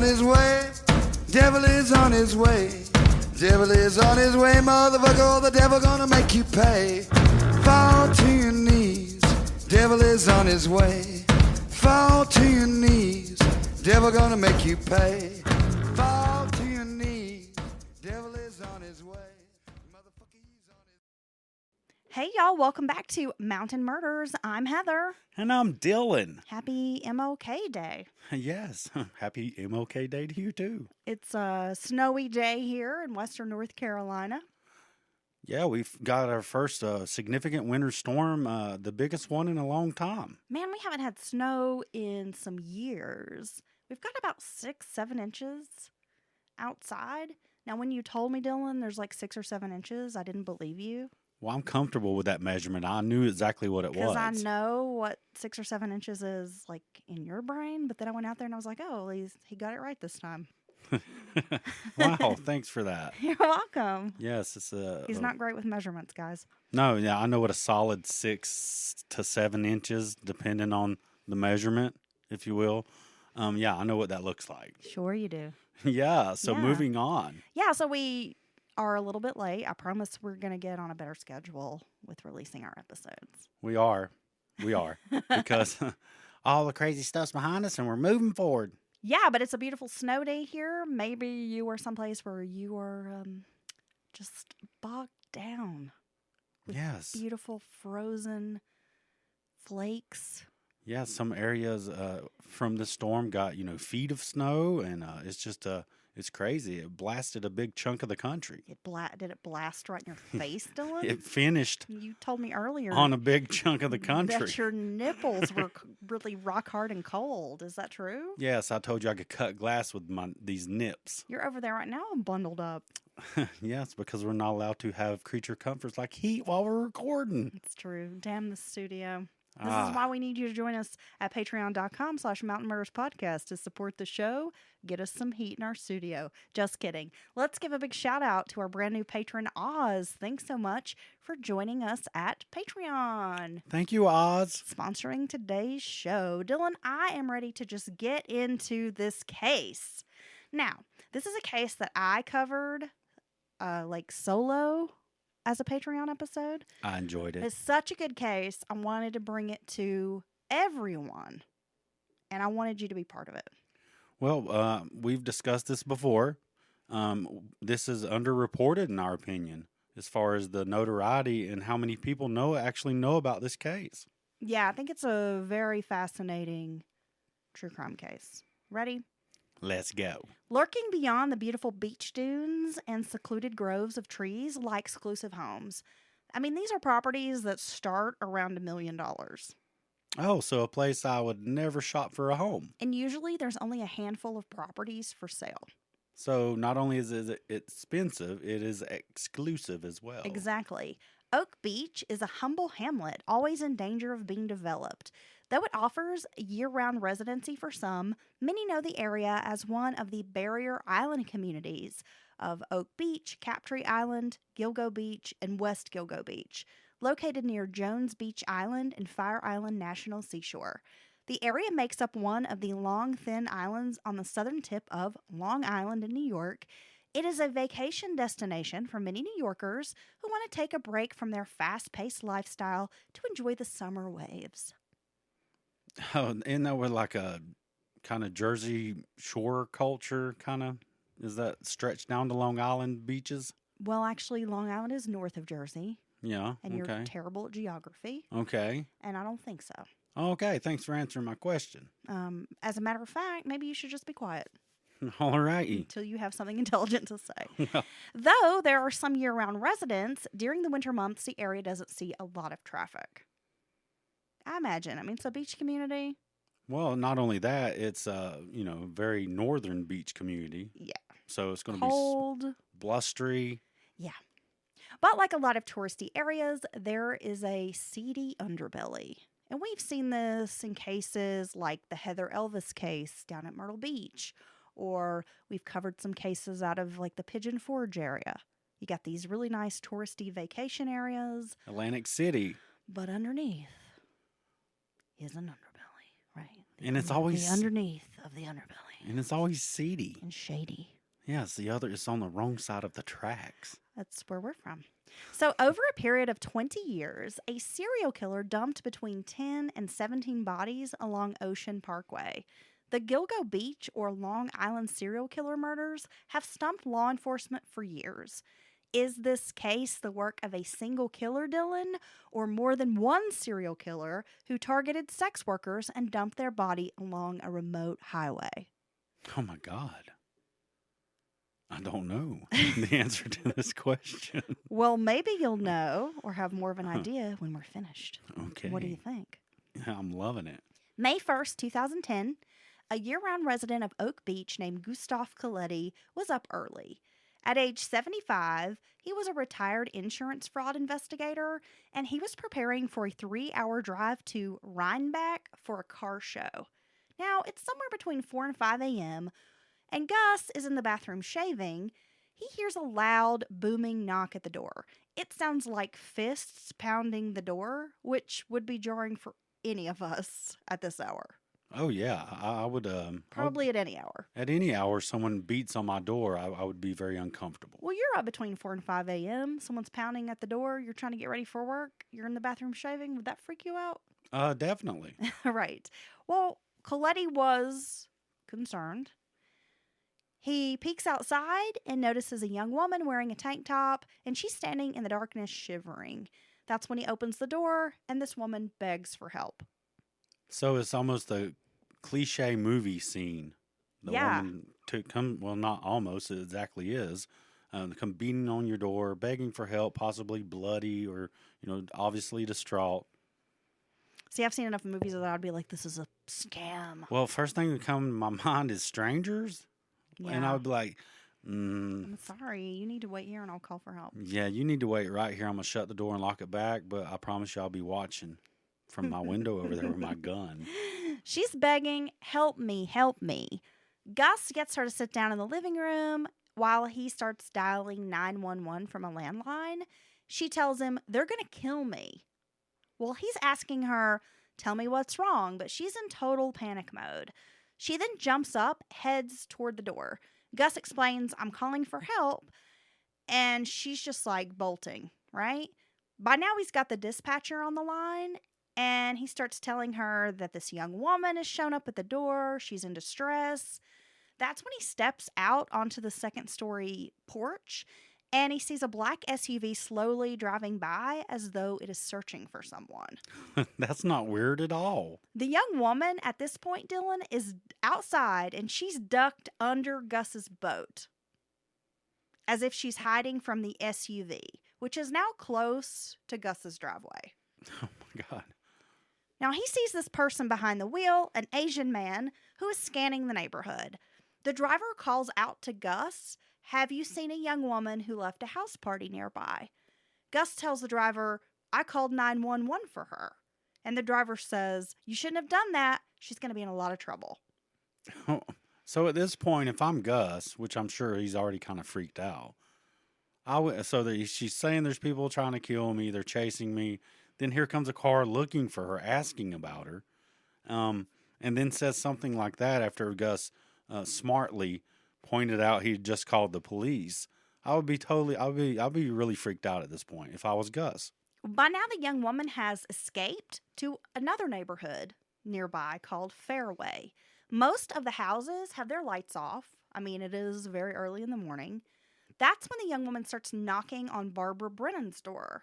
on his way. Devil is on his way. Devil is on his way, motherfucker. The devil gonna make you pay. Fall to your knees. Devil is on his way. Fall to your knees. Devil gonna make you pay. Fall to your knees. Devil is on his way. Motherfucker, he's on his way. Hey, y'all. Welcome back to Mountain Murders. I'm Heather. And I'm Dylan. Happy MLK Day. Yes. Happy MLK Day to you, too. It's a snowy day here in western North Carolina. Yeah, we've got our first significant winter storm, the biggest one in a long time. Man, we haven't had snow in some years. We've got about 6-7 inches outside. Now, when you told me, Dylan, there's like 6 or 7 inches, I didn't believe you. Well, I'm comfortable with that measurement. I knew exactly what it was. Because I know what 6 or 7 inches is like in your brain. But then I went out there and I was like, oh, he got it right this time. Wow, thanks for that. You're welcome. Yes, it's He's not great with measurements, guys. No, yeah, I know what a solid 6 to 7 inches, depending on the measurement, if you will. Yeah, I know what that looks like. Sure you do. Yeah, so Yeah. moving on. Yeah, so we are a little bit late. I promise we're going to get on a better schedule with releasing our episodes. We are. Because all the crazy stuff's behind us and we're moving forward. Yeah, but it's a beautiful snow day here. Maybe you are someplace where you are just bogged down with Yes. beautiful frozen flakes. Yeah, some areas from the storm got, feet of snow, and it's just, it's crazy. It blasted a big chunk of the country. Did it blast right in your face, Dylan? It finished You told me earlier on a big chunk of the country. that your nipples were really rock hard and cold. Is that true? Yes, I told you I could cut glass with these nips. You're over there right now and bundled up. Yes, because we're not allowed to have creature comforts like heat while we're recording. It's true. Damn the studio. This is why we need you to join us at patreon.com/Mountain Murders Podcast to support the show, get us some heat in our studio. Just kidding. Let's give a big shout out to our brand new patron, Oz. Thanks so much for joining us at Patreon. Thank you, Oz. Sponsoring today's show. Dylan, I am ready to just get into this case. Now, this is a case that I covered solo as a Patreon episode. I enjoyed it. It's such a good case. I wanted to bring it to everyone, and I wanted you to be part of it. Well, we've discussed this before. This is underreported, in our opinion, as far as the notoriety and how many people actually know about this case. Yeah, I think it's a very fascinating true crime case. Ready? Let's go. Lurking beyond the beautiful beach dunes and secluded groves of trees lie exclusive homes. I mean, these are properties that start around $1 million. Oh, so a place I would never shop for a home. And usually there's only a handful of properties for sale. So not only is it expensive, it is exclusive as well. Exactly. Oak Beach is a humble hamlet, always in danger of being developed. Though it offers year-round residency for some, many know the area as one of the barrier island communities of Oak Beach, Captree Island, Gilgo Beach, and West Gilgo Beach, located near Jones Beach Island and Fire Island National Seashore. The area makes up one of the long, thin islands on the southern tip of Long Island in New York. It is a vacation destination for many New Yorkers who want to take a break from their fast-paced lifestyle to enjoy the summer waves. Oh, isn't that with like a kind of Jersey Shore culture kind of? Is that stretched down to Long Island beaches? Well, actually, Long Island is north of Jersey, Yeah. and Okay. you're terrible at geography, Okay. and I don't think so. Okay. Thanks for answering my question. As a matter of fact, maybe you should just be quiet All righty. until you have something intelligent to say. Though there are some year-round residents, during the winter months, the area doesn't see a lot of traffic. I imagine. I mean, it's a beach community. Well, not only that, it's very northern beach community. Yeah. So it's going to be Cold. blustery. But like a lot of touristy areas, there is a seedy underbelly. And we've seen this in cases like the Heather Elvis case down at Myrtle Beach. Or we've covered some cases out of like the Pigeon Forge area. You got these really nice touristy vacation areas. Atlantic City. But underneath is an underbelly, right? And it's always the underneath of the underbelly. And it's always seedy. and shady. Yes, it's on the wrong side of the tracks. That's where we're from. So, over a period of 20 years, a serial killer dumped between 10 and 17 bodies along Ocean Parkway. The Gilgo Beach or Long Island serial killer murders have stumped law enforcement for years. Is this case the work of a single killer, Dylan, or more than one serial killer who targeted sex workers and dumped their body along a remote highway? Oh my God. I don't know the answer to this question. Well, maybe you'll know or have more of an idea when we're finished. Okay. What do you think? I'm loving it. May 1st, 2010, a year-round resident of Oak Beach named Gustav Coletti was up early. At age 75, he was a retired insurance fraud investigator, and he was preparing for a 3-hour drive to Rhinebeck for a car show. Now, it's somewhere between 4 and 5 a.m., and Gus is in the bathroom shaving. He hears a loud, booming knock at the door. It sounds like fists pounding the door, which would be jarring for any of us at this hour. Oh yeah, I would. Probably at any hour. At any hour, someone beats on my door, I would be very uncomfortable. Well, you're up between 4 and 5 a.m. Someone's pounding at the door. You're trying to get ready for work. You're in the bathroom shaving. Would that freak you out? Definitely. Right. Well, Coletti was concerned. He peeks outside and notices a young woman wearing a tank top, and she's standing in the darkness shivering. That's when he opens the door, and this woman begs for help. So it's almost a cliche movie scene. The woman to come, well, not almost, it exactly is. Come beating on your door, begging for help, possibly bloody or, obviously distraught. See, I've seen enough movies that I'd be like, this is a scam. Well, first thing that comes to my mind is strangers. Yeah. And I would be like, I'm sorry. You need to wait here and I'll call for help. yeah, you need to wait right here. I'm going to shut the door and lock it back, but I promise you I'll be watching from my window over there with my gun. She's begging, help me, help me. Gus gets her to sit down in the living room while he starts dialing 911 from a landline. She tells him, they're going to kill me. Well, he's asking her, tell me what's wrong, but she's in total panic mode. She then jumps up, heads toward the door. Gus explains, I'm calling for help, and she's just like bolting, right? By now he's got the dispatcher on the line, and he starts telling her that this young woman has shown up at the door. She's in distress. That's when he steps out onto the second-story porch, and he sees a black SUV slowly driving by as though it is searching for someone. That's not weird at all. The young woman at this point, Dylan, is outside, and she's ducked under Gus's boat as if she's hiding from the SUV, which is now close to Gus's driveway. Oh, my God. Now, he sees this person behind the wheel, an Asian man, who is scanning the neighborhood. The driver calls out to Gus, have you seen a young woman who left a house party nearby? Gus tells the driver, I called 911 for her. And the driver says, you shouldn't have done that. She's going to be in a lot of trouble. So at this point, if I'm Gus, which I'm sure he's already kind of freaked out, she's saying there's people trying to kill me, they're chasing me. Then here comes a car looking for her, asking about her, and then says something like that after Gus smartly pointed out he just called the police. I'd be really freaked out at this point if I was Gus. By now, the young woman has escaped to another neighborhood nearby called Fairway. Most of the houses have their lights off. I mean, it is very early in the morning. That's when the young woman starts knocking on Barbara Brennan's door.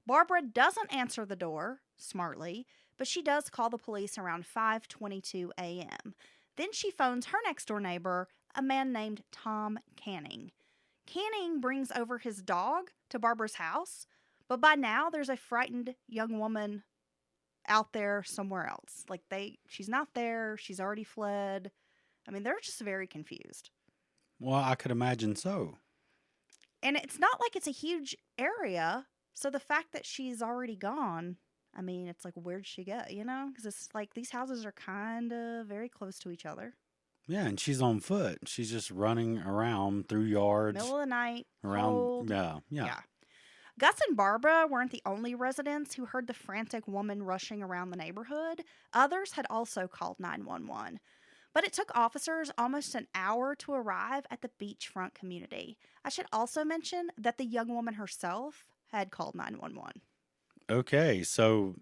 Barbara doesn't answer the door, smartly, but she does call the police around 5:22 a.m. Then she phones her next-door neighbor, a man named Tom Canning. Canning brings over his dog to Barbara's house, but by now there's a frightened young woman out there somewhere else. She's not there. She's already fled. I mean, they're just very confused. Well, I could imagine so. And it's not like it's a huge area. So the fact that she's already gone, I mean, it's like, where'd she go? Because it's like these houses are kind of very close to each other. Yeah, and she's on foot. She's just running around through yards. Middle of the night. Around. Cold. Yeah. Gus and Barbara weren't the only residents who heard the frantic woman rushing around the neighborhood. Others had also called 911. But it took officers almost an hour to arrive at the beachfront community. I should also mention that the young woman herself had called 911. Okay, so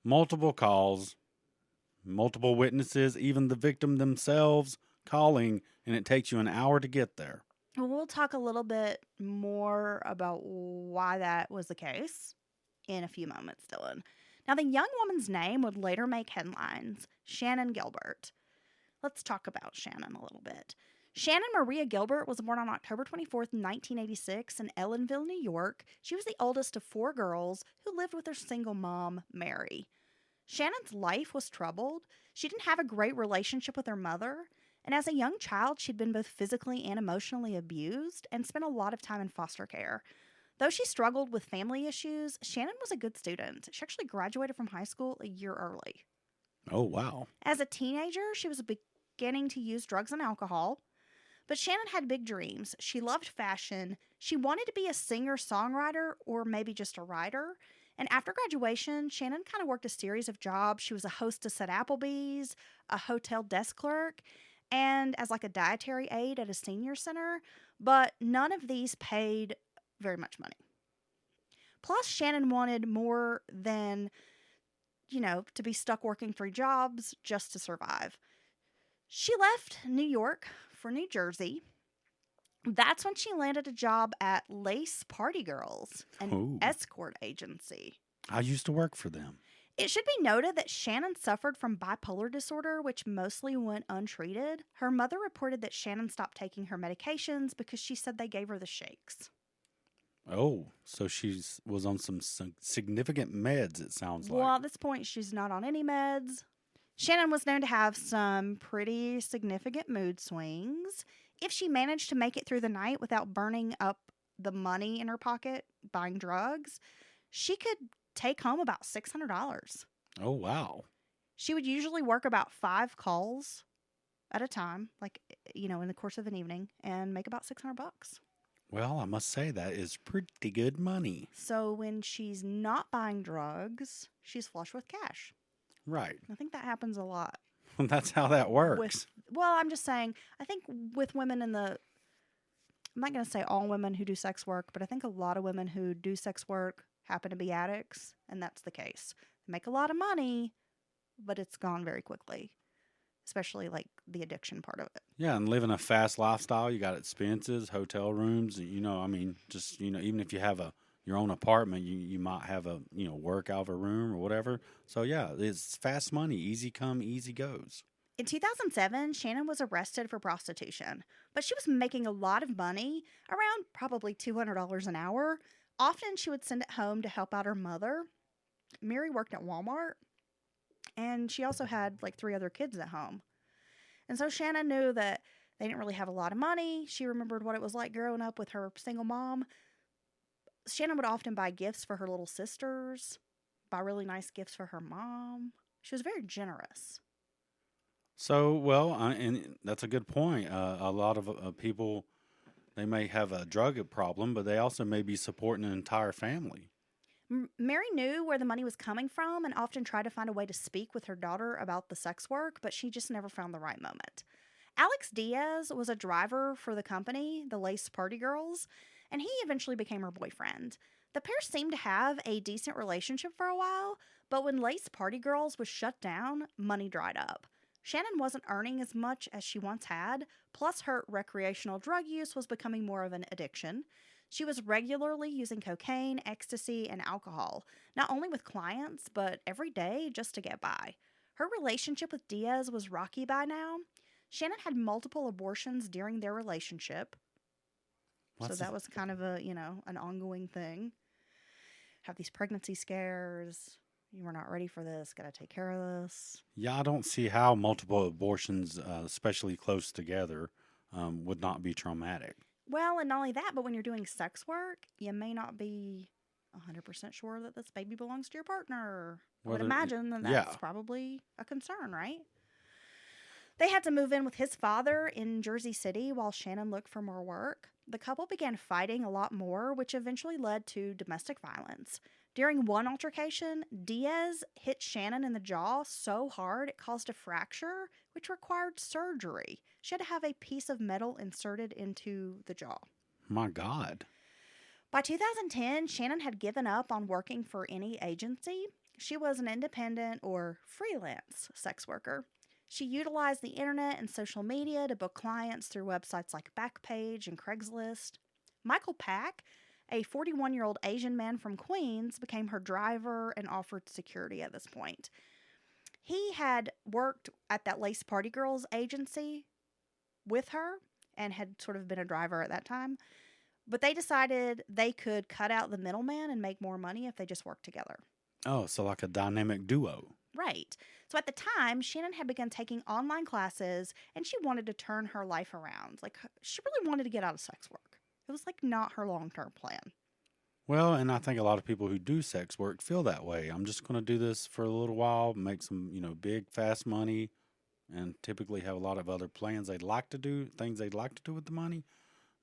multiple calls, multiple witnesses, even the victim themselves calling, and it takes you an hour to get there. We'll talk a little bit more about why that was the case in a few moments, Dylan. Now, the young woman's name would later make headlines, Shannan Gilbert. Let's talk about Shannan a little bit. Shannan Maria Gilbert was born on October 24th, 1986 in Ellenville, New York. She was the oldest of 4 girls who lived with her single mom, Mary. Shannon's life was troubled. She didn't have a great relationship with her mother, and as a young child, she'd been both physically and emotionally abused and spent a lot of time in foster care. Though she struggled with family issues, Shannan was a good student. She actually graduated from high school a year early. Oh, wow. As a teenager, she was beginning to use drugs and alcohol, but Shannan had big dreams. She loved fashion. She wanted to be a singer-songwriter or maybe just a writer. And after graduation, Shannan kind of worked a series of jobs. She was a hostess at Applebee's, a hotel desk clerk, and as like a dietary aide at a senior center, but none of these paid very much money. Plus, Shannan wanted more than, to be stuck working 3 jobs just to survive. She left New York for New Jersey. That's when she landed a job at Lace Party Girls, an escort agency. I used to work for them. It should be noted that Shannan suffered from bipolar disorder, which mostly went untreated. Her mother reported that Shannan stopped taking her medications because she said they gave her the shakes. Oh, so she was on some significant meds, it sounds like. Well, at this point, she's not on any meds. Shannan was known to have some pretty significant mood swings. If she managed to make it through the night without burning up the money in her pocket buying drugs, she could take home about $600. Oh, wow. She would usually work about 5 calls at a time, in the course of an evening, and make about $600. Well, I must say that is pretty good money. So when she's not buying drugs, she's flush with cash. Right. I think that happens a lot. That's how that works. I'm just saying, I think with women I'm not going to say all women who do sex work, but I think a lot of women who do sex work happen to be addicts, and that's the case. They make a lot of money, but it's gone very quickly, especially the addiction part of it. Yeah, and living a fast lifestyle, you got expenses, hotel rooms, even if you have your own apartment, you might have work out of a room or whatever. So yeah, it's fast money, easy come, easy goes. In 2007, Shannan was arrested for prostitution, but she was making a lot of money, around probably $200 an hour. Often she would send it home to help out her mother. Mary worked at Walmart, and she also had 3 other kids at home. And so Shannan knew that they didn't really have a lot of money. She remembered what it was like growing up with her single mom. Shannan would often buy gifts for her little sisters, buy really nice gifts for her mom. She was very generous. So, and that's a good point. A lot of people, they may have a drug problem, but they also may be supporting an entire family. Mary knew where the money was coming from and often tried to find a way to speak with her daughter about the sex work, but she just never found the right moment. Alex Diaz was a driver for the company, the Lace Party Girls, and he eventually became her boyfriend. The pair seemed to have a decent relationship for a while, but when Lace Party Girls was shut down, money dried up. Shannan wasn't earning as much as she once had, plus her recreational drug use was becoming more of an addiction. She was regularly using cocaine, ecstasy, and alcohol, not only with clients, but every day just to get by. Her relationship with Diaz was rocky by now. Shannan had multiple abortions during their relationship. So that was kind of an ongoing thing. Have these pregnancy scares. You were not ready for this. Got to take care of this. Yeah, I don't see how multiple abortions, especially close together, would not be traumatic. Well, and not only that, but when you're doing sex work, you may not be 100% sure that this baby belongs to your partner. I would imagine that that's probably a concern, right? They had to move in with his father in Jersey City while Shannan looked for more work. The couple began fighting a lot more, which eventually led to domestic violence. During one altercation, Diaz hit Shannan in the jaw so hard it caused a fracture, which required surgery. She had to have a piece of metal inserted into the jaw. My God. By 2010, Shannan had given up on working for any agency. She was an independent or freelance sex worker. She utilized the internet and social media to book clients through websites like Backpage and Craigslist. Michael Pack, a 41-year-old Asian man from Queens, became her driver and offered security at this point. He had worked at that Lace Party Girls agency with her and had sort of been a driver at that time. But they decided they could cut out the middleman and make more money if they just worked together. Oh, so like a dynamic duo. Right. So at the time, Shannan had begun taking online classes and she wanted to turn her life around. Like, she really wanted to get out of sex work. It was like not her long-term plan. Well, and I think a lot of people who do sex work feel that way. I'm just going to do this for a little while, make some, big, fast money, and typically have a lot of other plans they'd like to do, things they'd like to do with the money.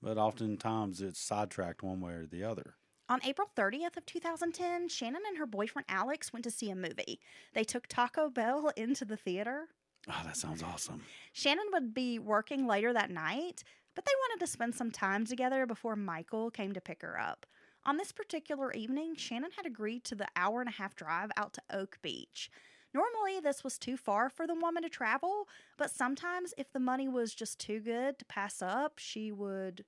But oftentimes it's sidetracked one way or the other. On April 30th of 2010, Shannan and her boyfriend Alex went to see a movie. They took Taco Bell into the theater. Oh, that sounds awesome. Shannan would be working later that night, but they wanted to spend some time together before Michael came to pick her up. On this particular evening, Shannan had agreed to the hour-and-a-half drive out to Oak Beach. Normally, this was too far for the woman to travel, but sometimes if the money was just too good to pass up, she would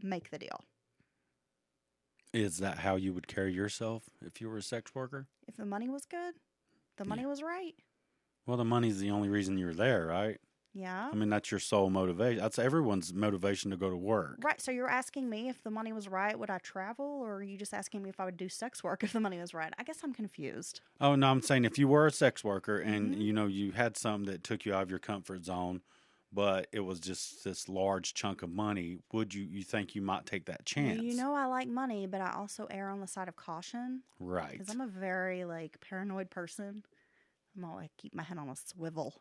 make the deal. Is that how you would carry yourself if you were a sex worker? If the money was good, the money was right. Well, the money's the only reason you're there, right? Yeah. I mean, that's your sole motivation. That's everyone's motivation to go to work. Right. So you're asking me if the money was right, would I travel? Or are you just asking me if I would do sex work if the money was right? I guess I'm confused. Oh, no, I'm saying if you were a sex worker and, Mhm. you had something that took you out of your comfort zone, but it was just this large chunk of money, would you think you might take that chance? Well, I like money, but I also err on the side of caution. Right. Because I'm a very, paranoid person. I'm all keep my head on a swivel.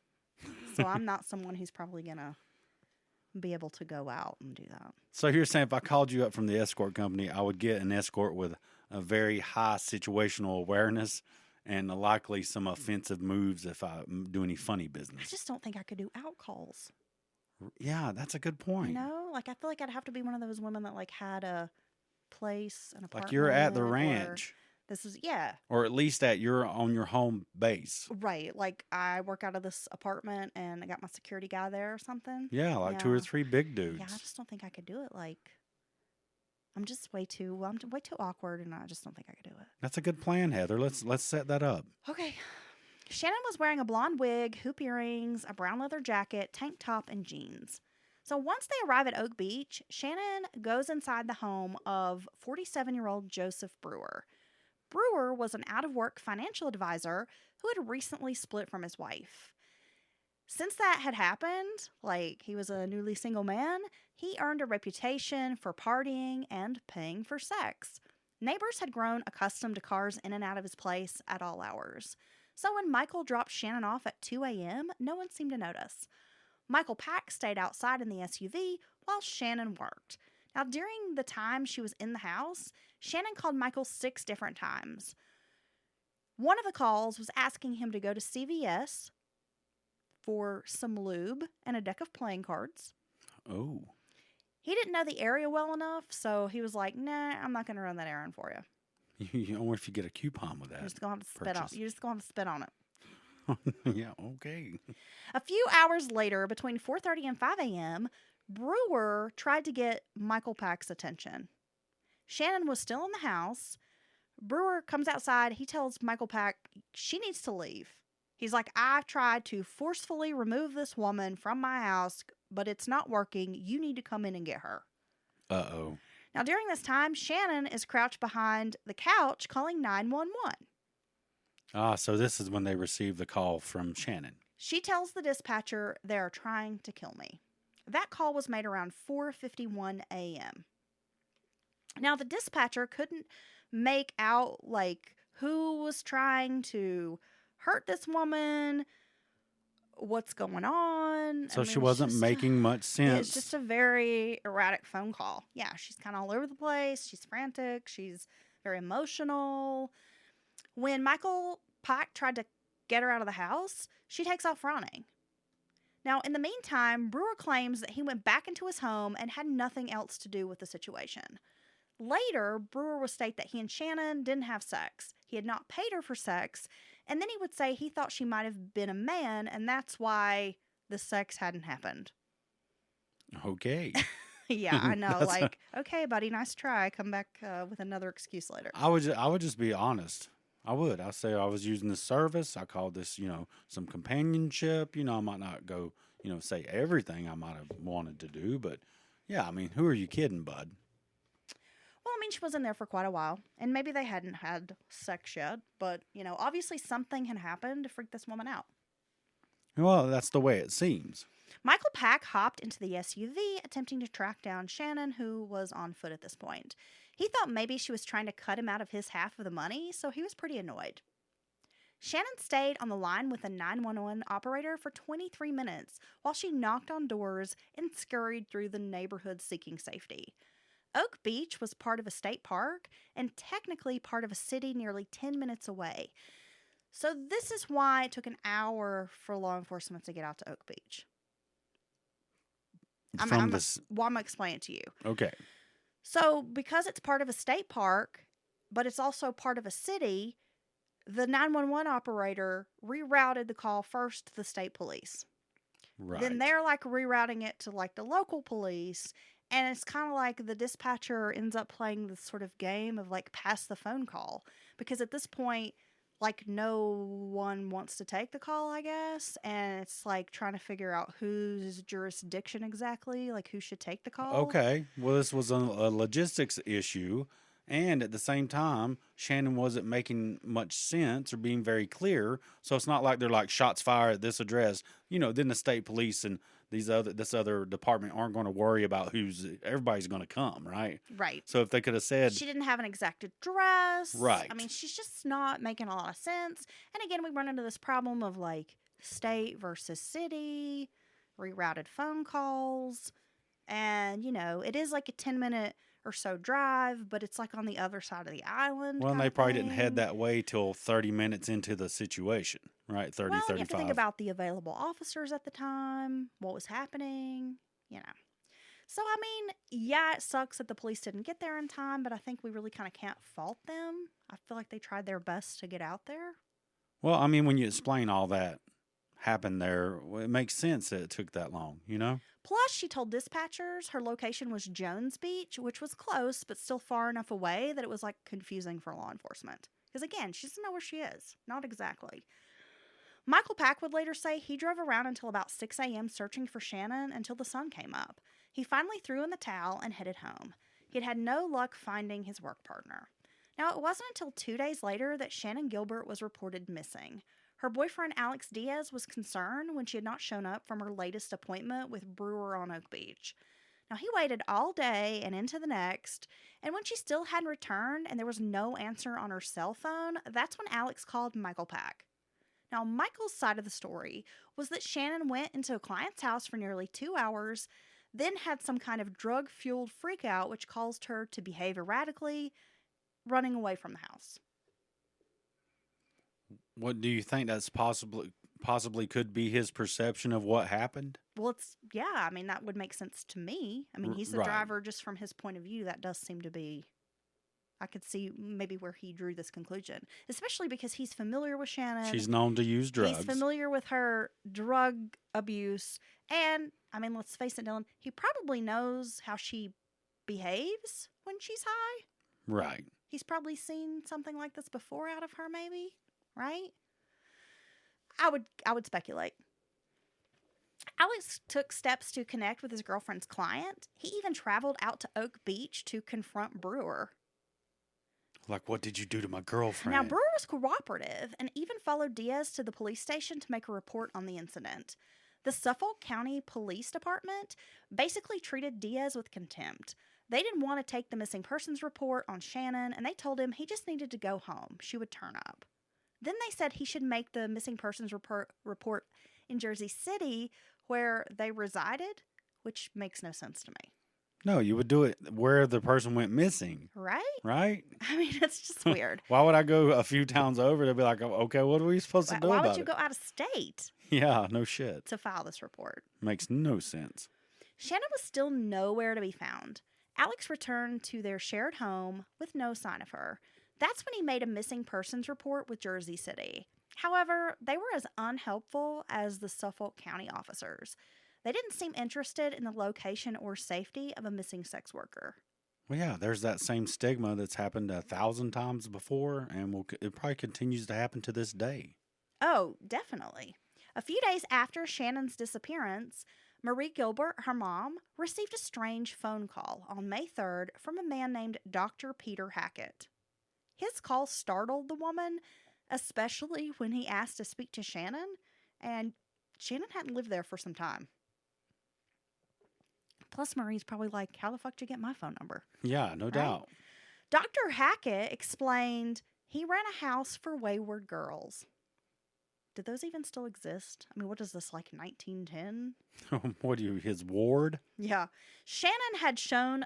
So I'm not someone who's probably going to be able to go out and do that. So you're saying if I called you up from the escort company, I would get an escort with a very high situational awareness and likely some offensive moves if I do any funny I business. just don't think I could do out calls. Yeah, that's a good point. I feel like I'd have to be one of those women that had a place, an apartment. Like you're at the or ranch. This is, yeah. Or at least on your home base. Right. Like I work out of this apartment and I got my security guy there or something. Yeah, like 2 or 3 big dudes. Yeah, I just don't think I could do it. I'm way too awkward and I just don't think I could do it. That's a good plan, Heather. Let's set that up. Okay. Shannan was wearing a blonde wig, hoop earrings, a brown leather jacket, tank top, and jeans. So once they arrive at Oak Beach, Shannan goes inside the home of 47-year-old Joseph Brewer. Brewer was an out-of-work financial advisor who had recently split from his wife. Since that had happened, he was a newly single man, he earned a reputation for partying and paying for sex. Neighbors had grown accustomed to cars in and out of his place at all hours. So when Michael dropped Shannan off at 2 a.m., no one seemed to notice. Michael Pack stayed outside in the SUV while Shannan worked. Now, during the time she was in the house, Shannan called Michael 6 different times. One of the calls was asking him to go to CVS for some lube and a deck of playing cards. Oh. He didn't know the area well enough, so he was like, nah, I'm not going to run that errand for you. I wonder if you get a coupon with that. You're just going to have to spit on it. Yeah, okay. A few hours later, between 4:30 and 5 a.m., Brewer tried to get Michael Pack's attention. Shannan was still in the house. Brewer comes outside. He tells Michael Pack she needs to leave. He's like, I've tried to forcefully remove this woman from my house, but it's not working. You need to come in and get her. Uh-oh. Now, during this time, Shannan is crouched behind the couch calling 911. Ah, so this is when they received the call from Shannan. She tells the dispatcher they're trying to kill me. That call was made around 4:51 a.m. Now, the dispatcher couldn't make out, who was trying to hurt this woman, what's going on. So she wasn't making much sense. It's just a very erratic phone call. Yeah, she's kind of all over the place. She's frantic. She's very emotional. When Michael Pack tried to get her out of the house, she takes off running. Now, in the meantime, Brewer claims that he went back into his home and had nothing else to do with the situation. Later, Brewer would state that he and Shannan didn't have sex. He had not paid her for sex, and then he would say he thought she might have been a man, and that's why the sex hadn't happened. Okay. Yeah, I know. Like, okay, buddy, nice try. Come back with another excuse later. I would just be honest. I'd say I was using this service. I called this, some companionship. I might not go, say everything I might have wanted to do, but yeah, I mean, who are you kidding, bud? Well, I mean, she was in there for quite a while, and maybe they hadn't had sex yet, but, obviously something had happened to freak this woman out. Well, that's the way it seems. Michael Pack hopped into the SUV, attempting to track down Shannan, who was on foot at this point. He thought maybe she was trying to cut him out of his half of the money, so he was pretty annoyed. Shannan stayed on the line with a 911 operator for 23 minutes while she knocked on doors and scurried through the neighborhood seeking safety. Oak Beach was part of a state park and technically part of a city nearly 10 minutes away. So this is why it took an hour for law enforcement to get out to Oak Beach. I'm going to explain it to you. Okay. So because it's part of a state park, but it's also part of a city, the 911 operator rerouted the call first to the state police. Right. Then they're like rerouting it to like the local police. And it's kind of like the dispatcher ends up playing this sort of game of like pass the phone call. Because at this point, like no one wants to take the call, I guess. And it's like trying to figure out whose jurisdiction exactly, like who should take the call. Okay. Well, this was a logistics issue. And at the same time, Shannan wasn't making much sense or being very clear. So it's not like they're like shots fired at this address. Then the state police and this other department aren't going to worry about everybody's going to come, right? Right. So if they could have said she didn't have an exact address. Right. I mean, she's just not making a lot of sense. And again, we run into this problem of like state versus city, rerouted phone calls. And, it is like a 10-minute or so drive, but it's like on the other side of the island. Well, and they probably didn't head that way till 30 minutes into the situation, right? 30, well, 35. You have to think about the available officers at the time, what was happening, So, I mean, yeah, it sucks that the police didn't get there in time, but I think we really kind of can't fault them. I feel like they tried their best to get out there. Well, I mean, when you explain all that happened there, it makes sense that it took that long, Plus, she told dispatchers her location was Jones Beach, which was close, but still far enough away that it was, like, confusing for law enforcement. Because, again, she doesn't know where she is. Not exactly. Michael Pack would later say he drove around until about 6 a.m. searching for Shannan until the sun came up. He finally threw in the towel and headed home. He had had no luck finding his work partner. Now, it wasn't until 2 days later that Shannan Gilbert was reported missing. Her boyfriend, Alex Diaz, was concerned when she had not shown up from her latest appointment with Brewer on Oak Beach. Now, he waited all day and into the next, and when she still hadn't returned and there was no answer on her cell phone, that's when Alex called Michael Pack. Now, Michael's side of the story was that Shannan went into a client's house for nearly 2 hours, then had some kind of drug-fueled freakout which caused her to behave erratically, running away from the house. What do you think that's possibly could be his perception of what happened? Well, I mean, that would make sense to me. I mean, he's the driver, just from his point of view, that does seem to be, I could see maybe where he drew this conclusion, especially because he's familiar with Shannan. She's known to use drugs. He's familiar with her drug abuse. And, I mean, let's face it, Dylan, he probably knows how she behaves when she's high. Right. He's probably seen something like this before out of her, maybe. Right? I would speculate. Alex took steps to connect with his girlfriend's client. He even traveled out to Oak Beach to confront Brewer. Like, what did you do to my girlfriend? Now, Brewer was cooperative and even followed Diaz to the police station to make a report on the incident. The Suffolk County Police Department basically treated Diaz with contempt. They didn't want to take the missing persons report on Shannan, and they told him he just needed to go home. She would turn up. Then they said he should make the missing persons report in Jersey City where they resided, which makes no sense to me. No, you would do it where the person went missing. Right? Right? I mean, it's just weird. Why would I go a few towns over to be like, okay, what are we supposed to do about it? Why would you go out of state? Yeah, no shit. to file this report. Makes no sense. Shannan was still nowhere to be found. Alex returned to their shared home with no sign of her. That's when he made a missing persons report with Jersey City. However, they were as unhelpful as the Suffolk County officers. They didn't seem interested in the location or safety of a missing sex worker. Well, yeah, there's that same stigma that's happened 1,000 times before, and it probably continues to happen to this day. Oh, definitely. A few days after Shannan's disappearance, Marie Gilbert, her mom, received a strange phone call on May 3rd from a man named Dr. Peter Hackett. His call startled the woman, especially when he asked to speak to Shannan, and Shannan hadn't lived there for some time. Plus, Marie's probably like, how the fuck did you get my phone number? Yeah, no doubt. Dr. Hackett explained he ran a house for wayward girls. Did those even still exist? I mean, what is this, like 1910? His ward? Yeah. Shannan had shown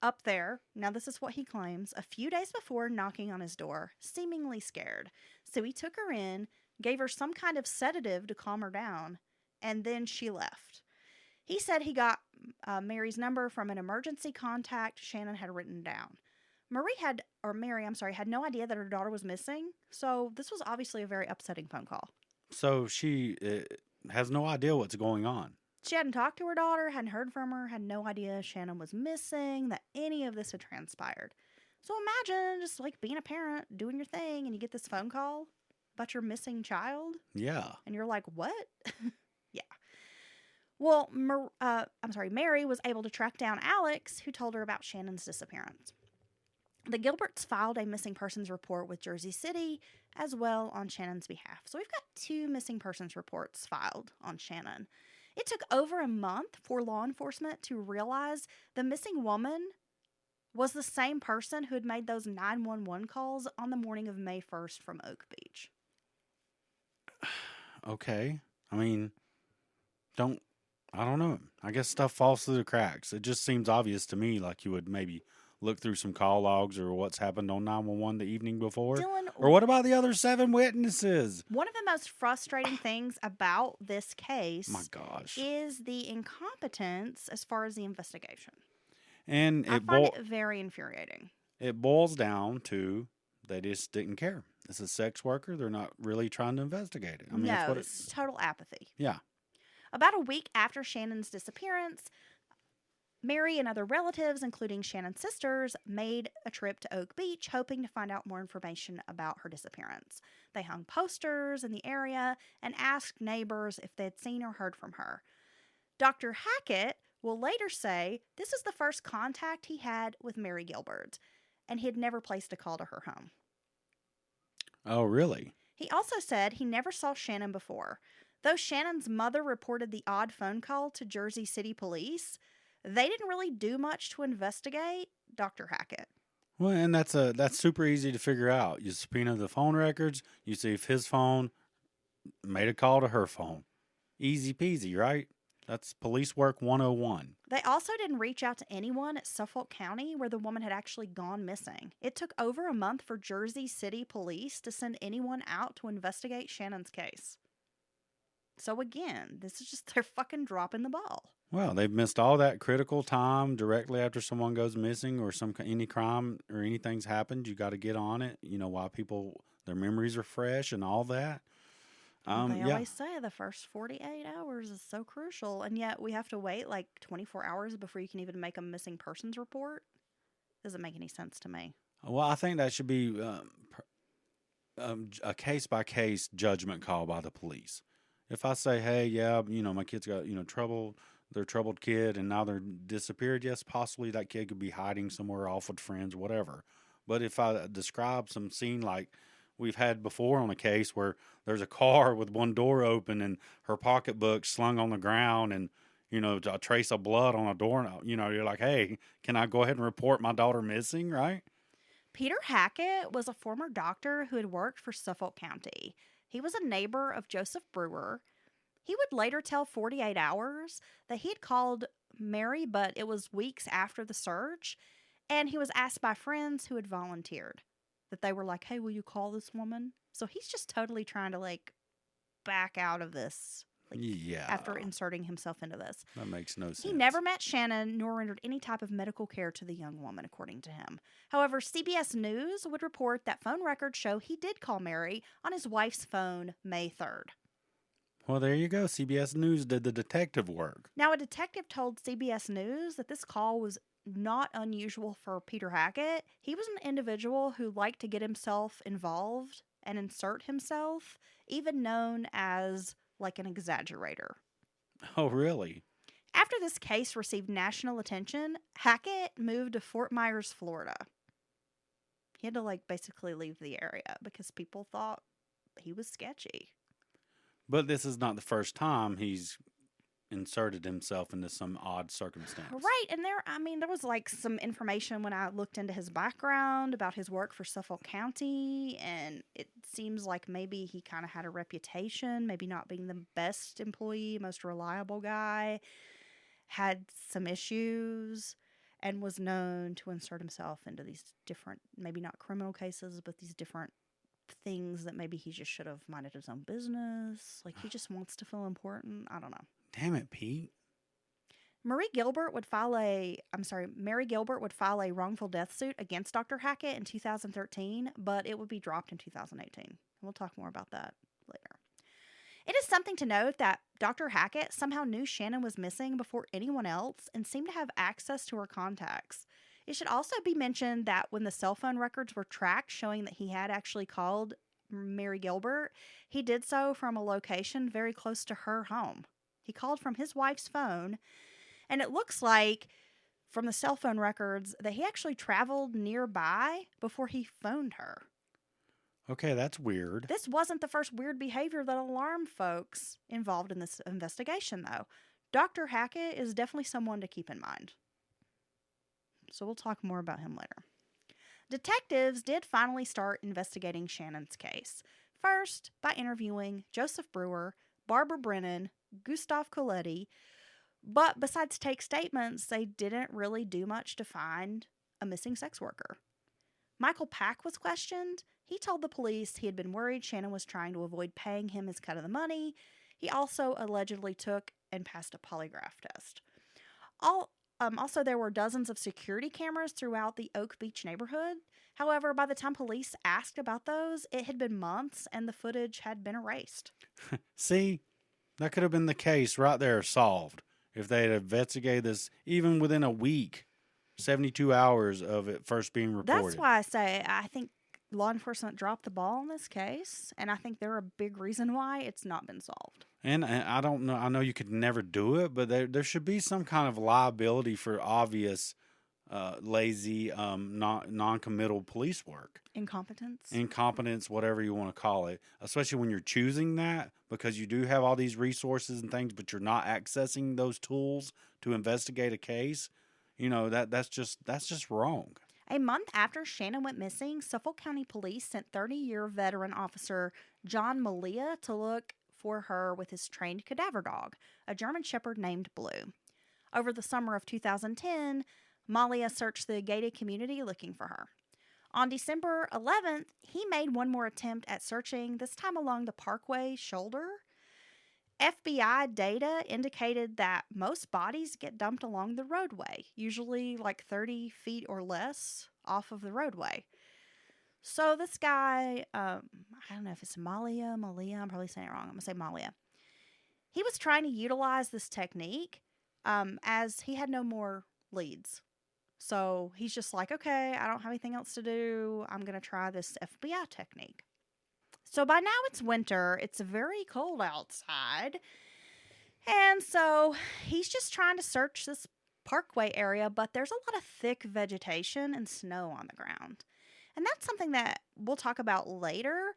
up there, now this is what he claims, a few days before knocking on his door, seemingly scared. So he took her in, gave her some kind of sedative to calm her down, and then she left. He said he got Mary's number from an emergency contact Shannan had written down. Mary had no idea that her daughter was missing, so this was obviously a very upsetting phone call. So she has no idea what's going on. She hadn't talked to her daughter, hadn't heard from her, had no idea Shannan was missing, that any of this had transpired. So imagine just like being a parent, doing your thing, and you get this phone call about your missing child. Yeah. And you're like, what? Yeah. Well, Mary was able to track down Alex, who told her about Shannan's disappearance. The Gilberts filed a missing persons report with Jersey City as well on Shannan's behalf. So we've got 2 missing persons reports filed on Shannan. It took over a month for law enforcement to realize the missing woman was the same person who had made those 911 calls on the morning of May 1st from Oak Beach. Okay. I mean, I don't know. I guess stuff falls through the cracks. It just seems obvious to me, like you would maybe look through some call logs or what's happened on 911 the evening before. Dylan, or what about the other 7 witnesses? One of the most frustrating things about this case My gosh. is the incompetence as far as the investigation. And I find it very infuriating. It boils down to they just didn't care. It's a sex worker. They're not really trying to investigate it. I mean, no, that's what it's total apathy. Yeah. About a week after Shannan's disappearance, Mary and other relatives, including Shannan's sisters, made a trip to Oak Beach, hoping to find out more information about her disappearance. They hung posters in the area and asked neighbors if they had seen or heard from her. Dr. Hackett will later say this is the first contact he had with Mary Gilbert, and he had never placed a call to her home. Oh, really? He also said he never saw Shannan before. Though Shannan's mother reported the odd phone call to Jersey City police, they didn't really do much to investigate Dr. Hackett. Well, and that's super easy to figure out. You subpoena the phone records. You see if his phone made a call to her phone. Easy peasy, right? That's police work 101. They also didn't reach out to anyone at Suffolk County where the woman had actually gone missing. It took over a month for Jersey City police to send anyone out to investigate Shannan's case. So again, this is just they're fucking dropping the ball. Well, they've missed all that critical time directly after someone goes missing or any crime or anything's happened. You got to get on it. You know, while their memories are fresh and all that. They always say the first 48 hours is so crucial, and yet we have to wait like 24 hours before you can even make a missing persons report. Doesn't make any sense to me. Well, I think that should be a case-by-case judgment call by the police. If I say, hey, yeah, my kid's got, trouble, they're a troubled kid, and now they're disappeared, yes, possibly that kid could be hiding somewhere off with friends, whatever. But if I describe some scene like we've had before on a case where there's a car with one door open and her pocketbook slung on the ground and, a trace of blood on a doorknob, you're like, hey, can I go ahead and report my daughter missing, right? Peter Hackett was a former doctor who had worked for Suffolk County. He was a neighbor of Joseph Brewer. He would later tell 48 Hours that he had called Mary, but it was weeks after the search, and he was asked by friends who had volunteered that they were like, hey, will you call this woman? So he's just totally trying to back out of this Yeah. after inserting himself into this. That makes no sense. He never met Shannan nor rendered any type of medical care to the young woman, according to him. However, CBS News would report that phone records show he did call Mary on his wife's phone May 3rd. Well, there you go. CBS News did the detective work. Now, a detective told CBS News that this call was not unusual for Peter Hackett. He was an individual who liked to get himself involved and insert himself, even known as like an exaggerator. Oh, really? After this case received national attention, Hackett moved to Fort Myers, Florida. He had to basically leave the area because people thought he was sketchy. But this is not the first time he's inserted himself into some odd circumstance. Right, and there was some information when I looked into his background about his work for Suffolk County, and it seems like maybe he kind of had a reputation, maybe not being the best employee, most reliable guy, had some issues, and was known to insert himself into these different, maybe not criminal cases, but these different things that maybe he just should have minded his own business. He just wants to feel important. I don't know. Damn it, Pete. Mary Gilbert would file a wrongful death suit against Dr. Hackett in 2013, but it would be dropped in 2018. We'll talk more about that later. It is something to note that Dr. Hackett somehow knew Shannan was missing before anyone else and seemed to have access to her contacts. It should also be mentioned that when the cell phone records were tracked showing that he had actually called Mary Gilbert, he did so from a location very close to her home. He called from his wife's phone, and it looks like from the cell phone records that he actually traveled nearby before he phoned her. Okay, that's weird. This wasn't the first weird behavior that alarmed folks involved in this investigation, though. Dr. Hackett is definitely someone to keep in mind. So we'll talk more about him later. Detectives did finally start investigating Shannan's case. First, by interviewing Joseph Brewer, Barbara Brennan, Gustav Coletti, but besides take statements, they didn't really do much to find a missing sex worker. Michael Pack was questioned. He told the police he had been worried Shannan was trying to avoid paying him his cut of the money. He also allegedly took and passed a polygraph test. Also, there were dozens of security cameras throughout the Oak Beach neighborhood. However, by the time police asked about those, it had been months and the footage had been erased. See, that could have been the case right there solved if they had investigated this even within a week, 72 hours of it first being reported. That's why I say I think law enforcement dropped the ball on this case, and I think they're a big reason why it's not been solved. And I don't know. I know you could never do it, but there should be some kind of liability for obvious, lazy, non-committal police work. Incompetence, whatever you want to call it. Especially when you're choosing that, because you do have all these resources and things, but you're not accessing those tools to investigate a case. That's just wrong. A month after Shannan went missing, Suffolk County Police sent 30-year veteran officer John Malia to look for her with his trained cadaver dog, a German Shepherd named Blue. Over the summer of 2010, Malia searched the gated community looking for her. On December 11th, he made one more attempt at searching, this time along the Parkway shoulder. FBI data indicated that most bodies get dumped along the roadway, usually 30 feet or less off of the roadway. So this guy, I don't know if it's Malia, I'm probably saying it wrong. I'm going to say Malia. He was trying to utilize this technique as he had no more leads. So he's just like, okay, I don't have anything else to do. I'm going to try this FBI technique. So by now it's winter. It's very cold outside. And so he's just trying to search this parkway area, but there's a lot of thick vegetation and snow on the ground. And that's something that we'll talk about later.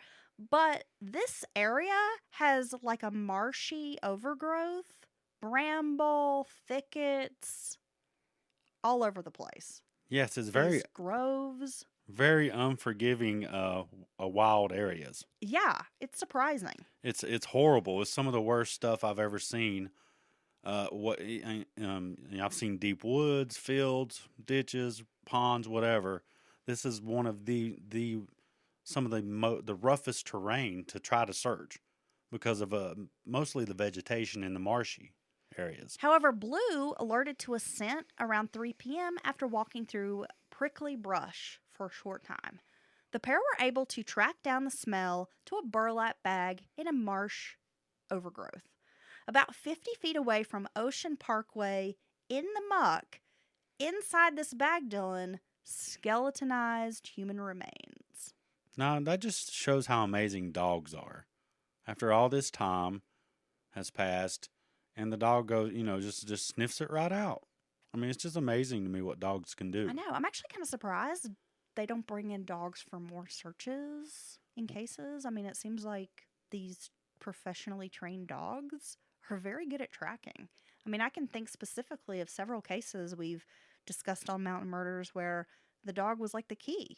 But this area has a marshy overgrowth, bramble, thickets, all over the place. Yes, it's very These groves. Very unforgiving, wild areas. Yeah, it's surprising. It's horrible. It's some of the worst stuff I've ever seen. I've seen deep woods, fields, ditches, ponds, whatever. This is one of some of the roughest terrain to try to search because of mostly the vegetation in the marshy areas. However, Blue alerted to a scent around 3 p.m. after walking through prickly brush for a short time. The pair were able to track down the smell to a burlap bag in a marsh overgrowth. About 50 feet away from Ocean Parkway, in the muck, inside this bag, Dylan, skeletonized human remains. Now, that just shows how amazing dogs are. After all this time has passed, and the dog goes, just sniffs it right out. I mean, it's just amazing to me what dogs can do. I know. I'm actually kind of surprised they don't bring in dogs for more searches in cases. I mean, it seems like these professionally trained dogs are very good at tracking. I mean, I can think specifically of several cases we've discussed on Mountain Murders where the dog was like the key.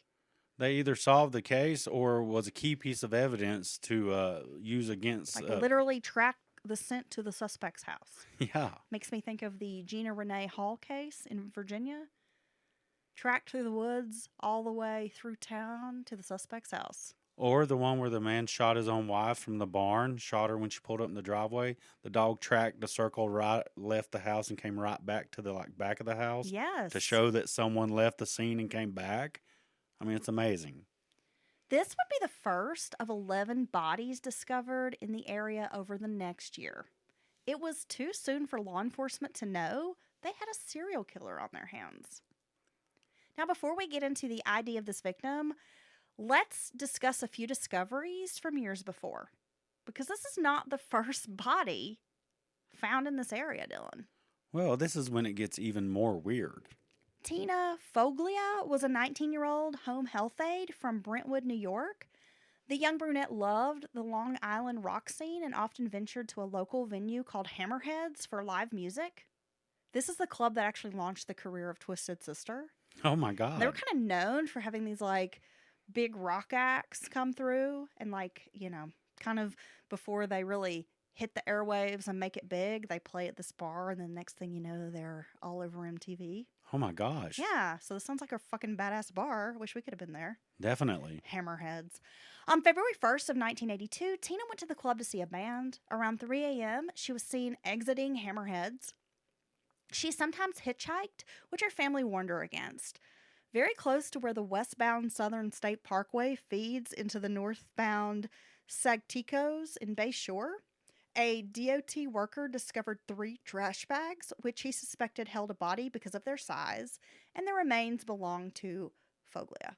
They either solved the case or was a key piece of evidence to use against... Like literally track the scent to the suspect's house. Yeah. Makes me think of the Gina Renee Hall case in Virginia. Tracked through the woods all the way through town to the suspect's house. Or the one where the man shot his own wife from the barn, shot her when she pulled up in the driveway. The dog tracked the circle right, left the house, and came right back to the back of the house. Yes. To show that someone left the scene and came back. I mean, it's amazing. This would be the first of 11 bodies discovered in the area over the next year. It was too soon for law enforcement to know they had a serial killer on their hands. Now, before we get into the ID of this victim, let's discuss a few discoveries from years before. Because this is not the first body found in this area, Dylan. Well, this is when it gets even more weird. Tina Foglia was a 19-year-old home health aide from Brentwood, New York. The young brunette loved the Long Island rock scene and often ventured to a local venue called Hammerheads for live music. This is the club that actually launched the career of Twisted Sister. Oh, my God. They were kind of known for having these, big rock acts come through and, kind of before they really hit the airwaves and make it big, they play at this bar, and then next thing you know, they're all over MTV. Oh, my gosh. Yeah, so this sounds like a fucking badass bar. Wish we could have been there. Definitely. Hammerheads. On February 1st of 1982, Tina went to the club to see a band. Around 3 a.m., she was seen exiting Hammerheads. She sometimes hitchhiked, which her family warned her against. Very close to where the westbound Southern State Parkway feeds into the northbound Sagticos in Bay Shore, a DOT worker discovered 3 trash bags, which he suspected held a body because of their size, and the remains belonged to Foglia.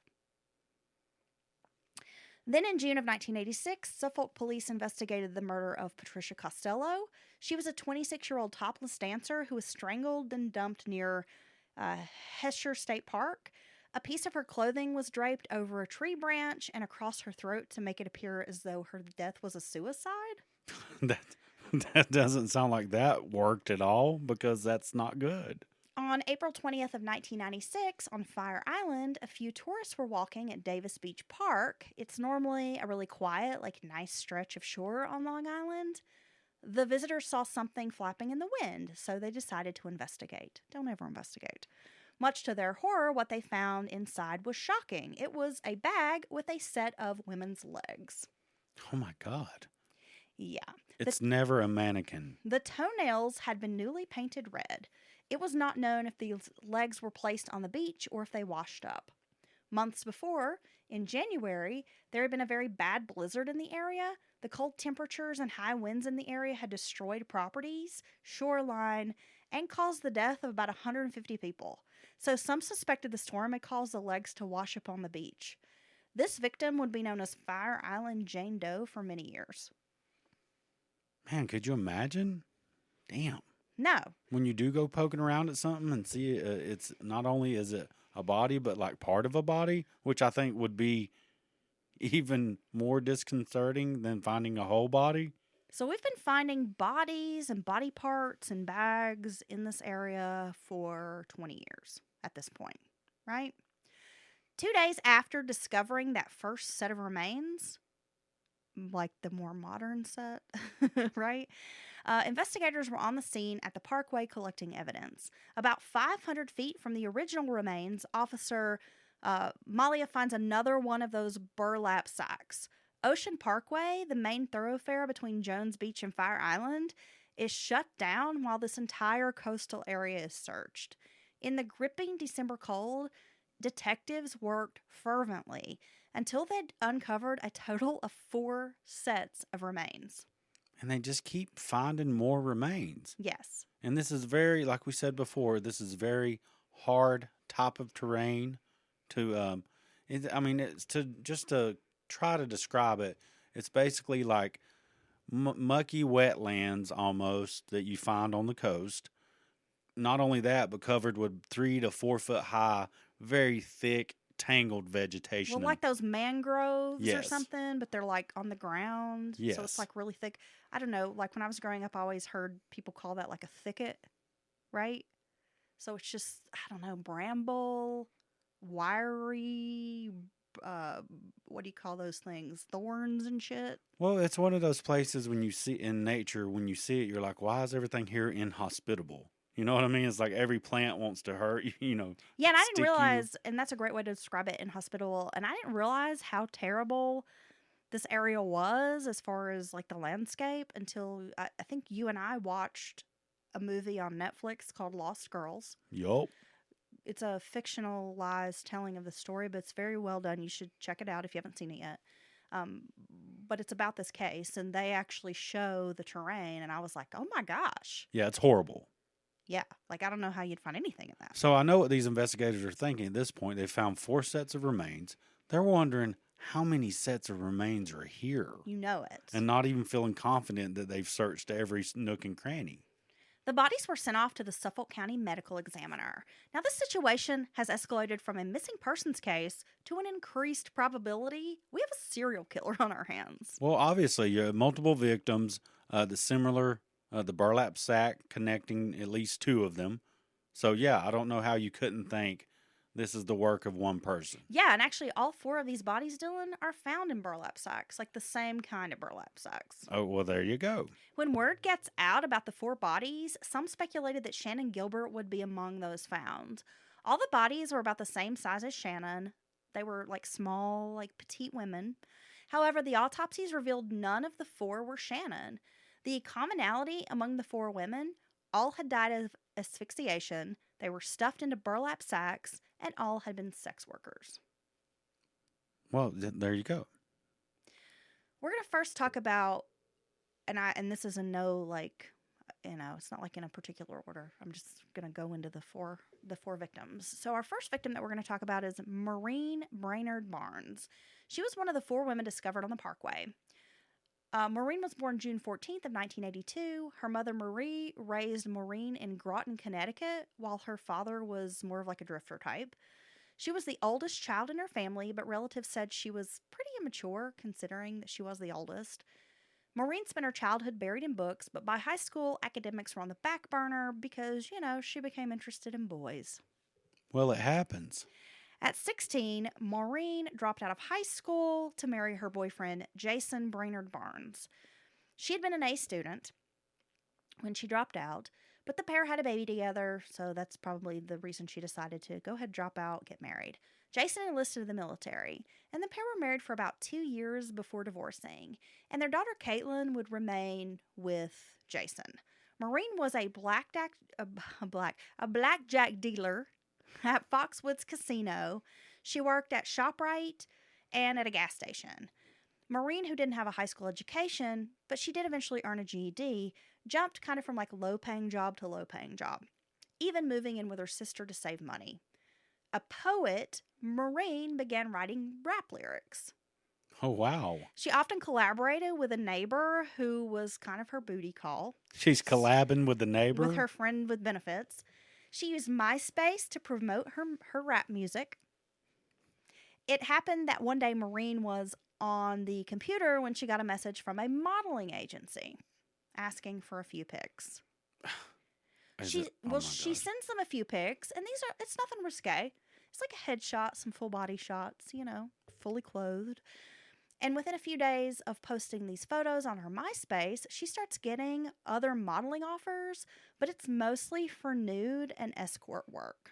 Then in June of 1986, Suffolk police investigated the murder of Patricia Costello. She was a 26-year-old topless dancer who was strangled and dumped near Hesher State Park. A piece of her clothing was draped over a tree branch and across her throat to make it appear as though her death was a suicide. That doesn't sound like that worked at all, because that's not good. On April 20th of 1996, on Fire Island, a few tourists were walking at Davis Beach Park. It's normally a really quiet, nice stretch of shore on Long Island. The visitors saw something flapping in the wind, so they decided to investigate. Don't ever investigate. Much to their horror, what they found inside was shocking. It was a bag with a set of women's legs. Oh, my God. Yeah. It's never a mannequin. The toenails had been newly painted red. It was not known if these legs were placed on the beach or if they washed up. Months before, in January, there had been a very bad blizzard in the area. The cold temperatures and high winds in the area had destroyed properties, shoreline, and caused the death of about 150 people. So some suspected the storm had caused the legs to wash up on the beach. This victim would be known as Fire Island Jane Doe for many years. Man, could you imagine? Damn. No. When you do go poking around at something and see it's not only is it a body, but part of a body, which I think would be even more disconcerting than finding a whole body. So we've been finding bodies and body parts and bags in this area for 20 years at this point, right? 2 days after discovering that first set of remains, the more modern set, right? Investigators were on the scene at the parkway collecting evidence. About 500 feet from the original remains, Officer Malia finds another one of those burlap sacks. Ocean Parkway, the main thoroughfare between Jones Beach and Fire Island, is shut down while this entire coastal area is searched. In the gripping December cold, detectives worked fervently until they'd uncovered a total of 4 sets of remains. And they just keep finding more remains. Yes. And this is very, like we said before, this is very hard type of terrain to, it's to try to describe it. It's basically like mucky wetlands almost that you find on the coast. Not only that, but covered with 3 to 4 foot high, very thick, tangled vegetation. Well, like those mangroves or Yes. something, but they're like on the ground. So Yes. it's like really thick. I don't know. Like when I was growing up, I always heard people call that like a thicket, right? So it's just, I don't know, bramble, wiry, what do you call those things? Thorns and shit. Well, it's one of those places when you see in nature, when you see it, you're like, why is everything here inhospitable? You know what I mean? It's like every plant wants to hurt you, you know. Yeah, and I stick didn't you. realize, and that's a great way to describe it, inhospitable. And I didn't realize how terrible this area was as far as like the landscape until I think you and I watched a movie on Netflix called Lost Girls. Yup. It's a fictionalized telling of the story, but it's very well done. You should check it out if you haven't seen it yet. But it's about this case, and they actually show the terrain, and I was like, oh my gosh. Yeah, it's horrible. Yeah, like I don't know how you'd find anything in that. So I know what these investigators are thinking at this point. They found 4 sets of remains. They're wondering how many sets of remains are here. You know it. And not even feeling confident that they've searched every nook and cranny. The bodies were sent off to the Suffolk County Medical Examiner. Now, this situation has escalated from a missing persons case to an increased probability we have a serial killer on our hands. Well, obviously, you have multiple victims, the burlap sack connecting at least 2 of them. So, yeah, I don't know how you couldn't think this is the work of one person. Yeah, and actually all 4 of these bodies, Dylan, are found in burlap sacks, like the same kind of burlap sacks. Oh, well, there you go. When word gets out about the 4 bodies, some speculated that Shannan Gilbert would be among those found. All the bodies were about the same size as Shannan. They were like small, like petite women. However, the autopsies revealed none of the 4 were Shannan. The commonality among the 4 women, all had died of asphyxiation, they were stuffed into burlap sacks, and all had been sex workers. Well, there you go. We're going to first talk about, and this is a no, like, it's not like in a particular order. I'm just going to go into the four victims. So our first victim that we're going to talk about is Maureen Brainerd Barnes. She was one of the 4 women discovered on the Parkway. Maureen was born June 14th of 1982. Her mother, Marie, raised Maureen in Groton, Connecticut, while her father was more of like a drifter type. She was the oldest child in her family, but relatives said she was pretty immature considering that she was the oldest. Maureen spent her childhood buried in books, but by high school, academics were on the back burner because, she became interested in boys. Well, it happens. At 16, Maureen dropped out of high school to marry her boyfriend, Jason Brainerd Barnes. She had been an A student when she dropped out, but the pair had a baby together, so that's probably the reason she decided to go ahead, drop out, get married. Jason enlisted in the military, and the pair were married for about 2 years before divorcing, and their daughter Caitlin would remain with Jason. Maureen was a blackjack dealer at Foxwoods Casino. She worked at ShopRite and at a gas station. Maureen, who didn't have a high school education, but she did eventually earn a GED, jumped kind of from like low-paying job to low-paying job, even moving in with her sister to save money. A poet, Maureen began writing rap lyrics. Oh, wow. She often collaborated with a neighbor who was kind of her booty call. She's collabing with the neighbor? With her friend with benefits. She used MySpace to promote her rap music. It happened that one day Maureen was on the computer when she got a message from a modeling agency asking for a few pics. She sends them a few pics, and it's nothing risque. It's like a headshot, some full body shots, fully clothed. And within a few days of posting these photos on her MySpace, she starts getting other modeling offers, but it's mostly for nude and escort work.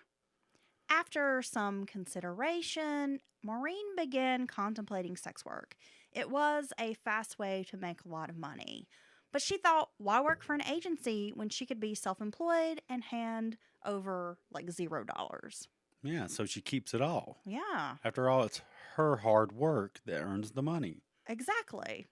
After some consideration, Maureen began contemplating sex work. It was a fast way to make a lot of money. But she thought, why work for an agency when she could be self employed and hand over like $0? Yeah, so she keeps it all. Yeah, After all, it's her hard work that earns the money. exactly.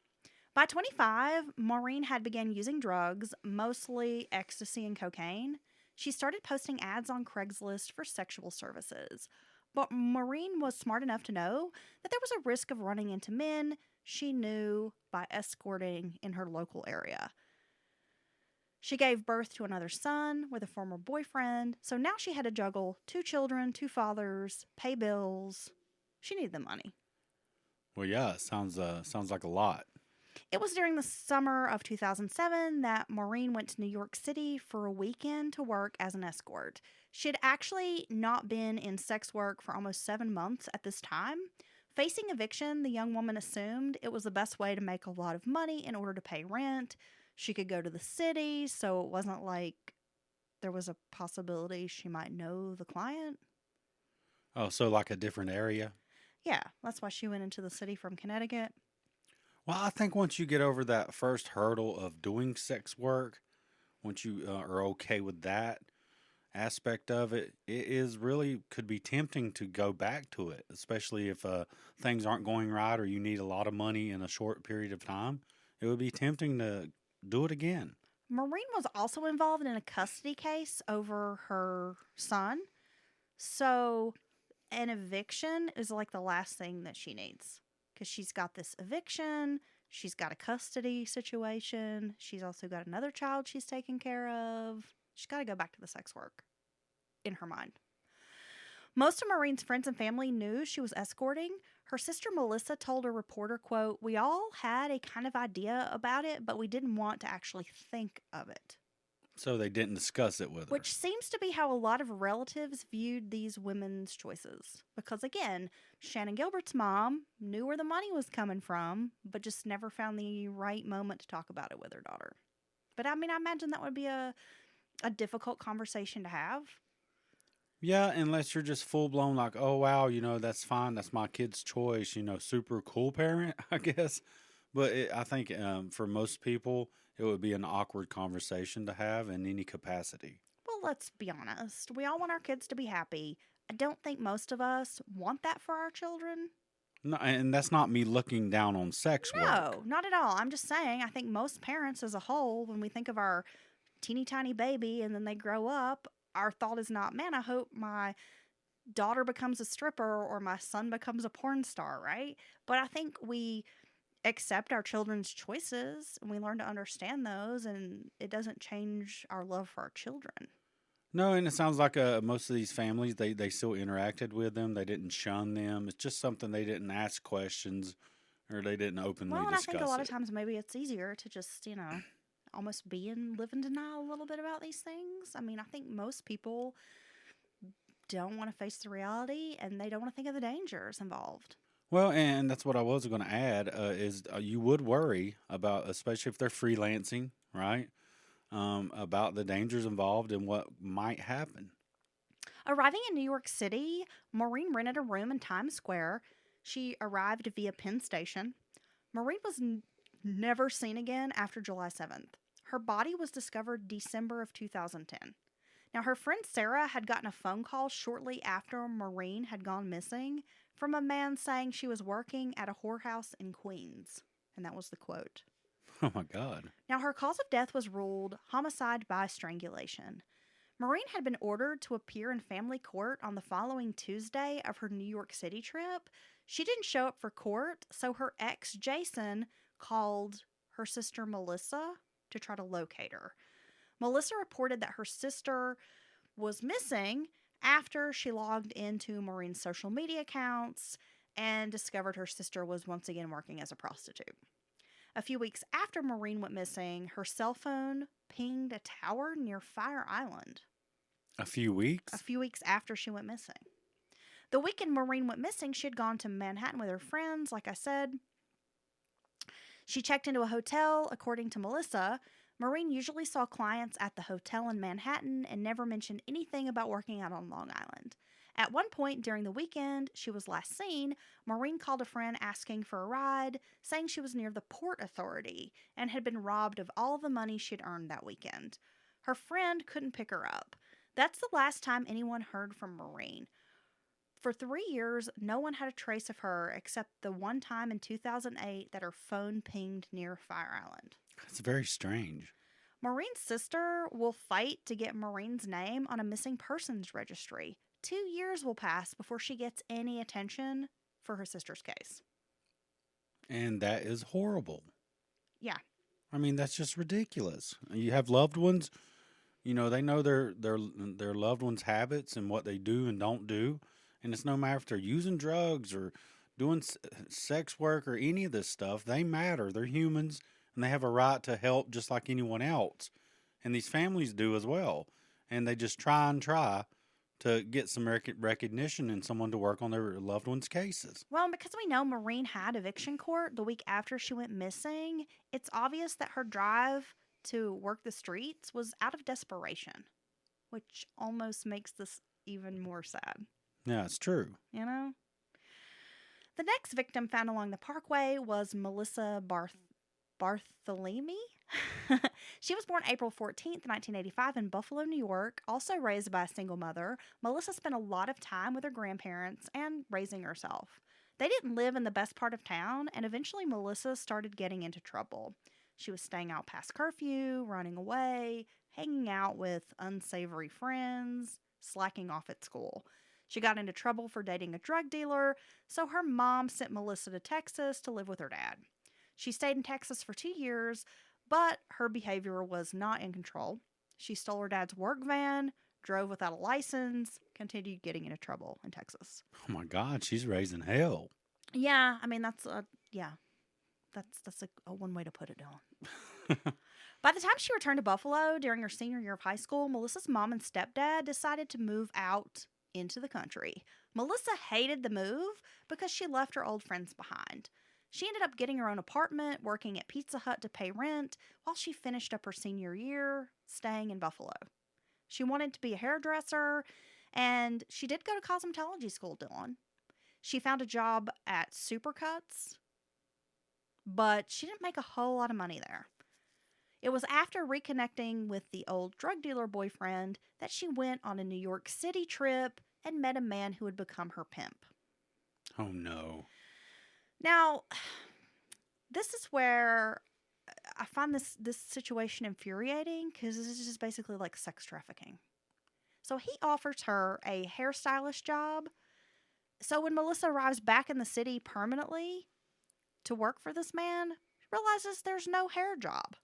By 25, Maureen had begun using drugs, mostly ecstasy and cocaine. She started posting ads on Craigslist for sexual services. But Maureen was smart enough to know that there was a risk of running into men she knew by escorting in her local area. She gave birth to another son with a former boyfriend, so now she had to juggle 2 children, 2 fathers, pay bills. She needed the money. Well, yeah, it sounds like a lot. It was during the summer of 2007 that Maureen went to New York City for a weekend to work as an escort. She had actually not been in sex work for almost 7 months at this time. Facing eviction, the young woman assumed it was the best way to make a lot of money in order to pay rent. She could go to the city, so it wasn't like there was a possibility she might know the client. Oh, so like a different area? Yeah, that's why she went into the city from Connecticut. Well, I think once you get over that first hurdle of doing sex work, once you are okay with that aspect of it, it is really could be tempting to go back to it, especially if things aren't going right or you need a lot of money in a short period of time. It would be tempting to do it again. Maureen was also involved in a custody case over her son. So an eviction is like the last thing that she needs because she's got this eviction, she's got a custody situation, she's also got another child she's taking care of. She's got to go back to the sex work in her mind. Most of Maureen's friends and family knew she was escorting. Her sister Melissa told a reporter, quote, "We all had a kind of idea about it, but we didn't want to actually think of it." So they didn't discuss it with her. Which seems to be how a lot of relatives viewed these women's choices. Because again, Shannan Gilbert's mom knew where the money was coming from, but just never found the right moment to talk about it with her daughter. But I mean, I imagine that would be a difficult conversation to have. Yeah, unless you're just full blown like, oh wow, that's fine, that's my kid's choice, super cool parent, I guess. But I think for most people, it would be an awkward conversation to have in any capacity. Well, let's be honest. We all want our kids to be happy. I don't think most of us want that for our children. No, and that's not me looking down on sex work. No, not at all. I'm just saying, I think most parents as a whole, when we think of our teeny tiny baby and then they grow up, our thought is not, man, I hope my daughter becomes a stripper or my son becomes a porn star, right? But I think we accept our children's choices and we learn to understand those, and it doesn't change our love for our children. No, and it sounds like most of these families, they still interacted with them. They didn't shun them. It's just something they didn't ask questions or they didn't openly Well, and I discuss think a lot of it. times maybe it's easier to just, almost live in denial a little bit about these things. I mean, I think most people don't want to face the reality and they don't want to think of the dangers involved. Well, and that's what I was going to add is you would worry about, especially if they're freelancing, right? About the dangers involved and what might happen. Arriving in New York City, Maureen rented a room in Times Square. She arrived via Penn Station. Maureen was never seen again after July 7th. Her body was discovered December of 2010. Now, her friend Sarah had gotten a phone call shortly after Maureen had gone missing from a man saying she was working at a whorehouse in Queens. And that was the quote. Oh, my God. Now, her cause of death was ruled homicide by strangulation. Maureen had been ordered to appear in family court on the following Tuesday of her New York City trip. She didn't show up for court, so her ex, Jason, called her sister Melissa to try to locate her. Melissa reported that her sister was missing after she logged into Maureen's social media accounts and discovered her sister was once again working as a prostitute. A few weeks after Maureen went missing, her cell phone pinged a tower near Fire Island. A few weeks? A few weeks after she went missing. The weekend Maureen went missing, she had gone to Manhattan with her friends, like I said. She checked into a hotel, according to Melissa, Maureen usually saw clients at the hotel in Manhattan and never mentioned anything about working out on Long Island. At one point during the weekend she was last seen, Maureen called a friend asking for a ride, saying she was near the Port Authority and had been robbed of all the money she'd earned that weekend. Her friend couldn't pick her up. That's the last time anyone heard from Maureen. For 3 years, no one had a trace of her except the one time in 2008 that her phone pinged near Fire Island. It's very strange. Maureen's sister will fight to get Maureen's name on a missing persons registry. 2 years will pass before she gets any attention for her sister's case. And that is horrible. Yeah. I mean, that's just ridiculous. You have loved ones, they know their loved ones' habits and what they do and don't do. And it's no matter if they're using drugs or doing sex work or any of this stuff. They matter. They're humans, and they have a right to help just like anyone else. And these families do as well. And they just try to get some recognition and someone to work on their loved ones' cases. Well, because we know Maureen had eviction court the week after she went missing, it's obvious that her drive to work the streets was out of desperation, which almost makes this even more sad. Yeah, it's true. The next victim found along the parkway was Melissa Barthelemy. She was born April 14th, 1985 in Buffalo, New York, also raised by a single mother. Melissa spent a lot of time with her grandparents and raising herself. They didn't live in the best part of town, and eventually Melissa started getting into trouble. She was staying out past curfew, running away, hanging out with unsavory friends, slacking off at school. She got into trouble for dating a drug dealer, so her mom sent Melissa to Texas to live with her dad. She stayed in Texas for 2 years, but her behavior was not in control. She stole her dad's work van, drove without a license, continued getting into trouble in Texas. Oh my God, she's raising hell. Yeah, I mean, that's a one way to put it, Dylan. By the time she returned to Buffalo during her senior year of high school, Melissa's mom and stepdad decided to move out into the country. Melissa hated the move because she left her old friends behind. She ended up getting her own apartment, working at Pizza Hut to pay rent, while she finished up her senior year, staying in Buffalo. She wanted to be a hairdresser, and she did go to cosmetology school, Dylan. She found a job at Supercuts, but she didn't make a whole lot of money there. It was after reconnecting with the old drug dealer boyfriend that she went on a New York City trip and met a man who would become her pimp. Oh, no. Now, this is where I find this situation infuriating because this is just basically like sex trafficking. So he offers her a hairstylist job. So when Melissa arrives back in the city permanently to work for this man, she realizes there's no hair job.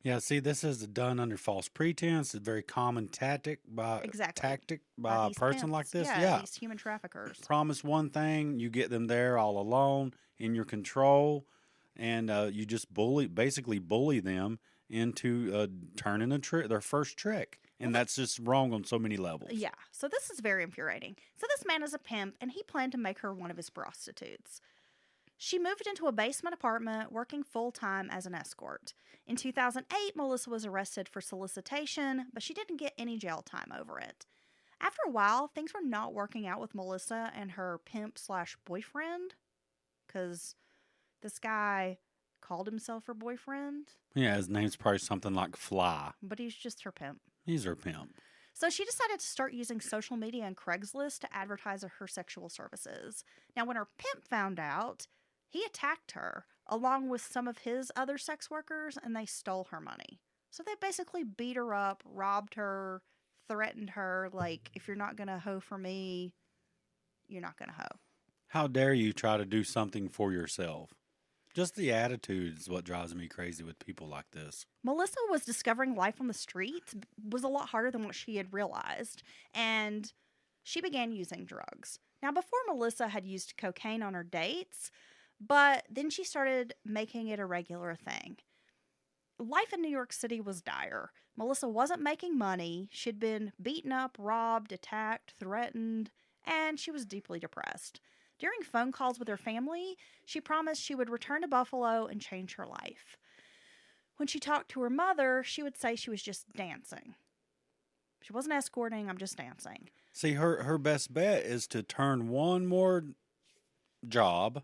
Yeah, see, this is done under false pretense. It's a very common tactic by a person pimps. like this. Yeah, these human traffickers. Promise one thing, you get them there all alone, in your control, and you just basically bully them into turning their first trick. And that's just wrong on so many levels. Yeah, so this is very infuriating. So this man is a pimp, and he planned to make her one of his prostitutes. She moved into a basement apartment, working full-time as an escort. In 2008, Melissa was arrested for solicitation, but she didn't get any jail time over it. After a while, things were not working out with Melissa and her pimp/boyfriend, because this guy called himself her boyfriend. Yeah, his name's probably something like Fly. But he's just her pimp. He's her pimp. So she decided to start using social media and Craigslist to advertise her sexual services. Now, when her pimp found out, he attacked her, along with some of his other sex workers, and they stole her money. So they basically beat her up, robbed her, threatened her, like, if you're not going to hoe for me, you're not going to hoe. How dare you try to do something for yourself? Just the attitude is what drives me crazy with people like this. Melissa was discovering life on the streets was a lot harder than what she had realized, and she began using drugs. Now, before Melissa had used cocaine on her dates, but then she started making it a regular thing. Life in New York City was dire. Melissa wasn't making money. She'd been beaten up, robbed, attacked, threatened, and she was deeply depressed. During phone calls with her family, she promised she would return to Buffalo and change her life. When she talked to her mother, she would say she was just dancing. She wasn't escorting, I'm just dancing. See, her best bet is to turn one more job,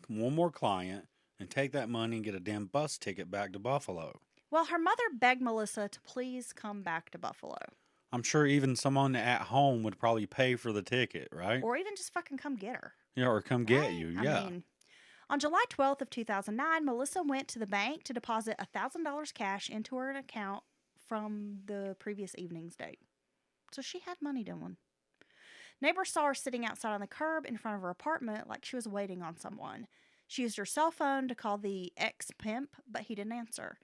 one more client, and take that money and get a damn bus ticket back to Buffalo. Well, her mother begged Melissa to please come back to Buffalo. I'm sure even someone at home would probably pay for the ticket, right? Or even just fucking come get her. Yeah, or come get Right? you, yeah. I mean, on July 12th of 2009, Melissa went to the bank to deposit $1,000 cash into her account from the previous evening's date. So she had money, Dylan. Neighbors saw her sitting outside on the curb in front of her apartment like she was waiting on someone. She used her cell phone to call the ex-pimp, but he didn't answer.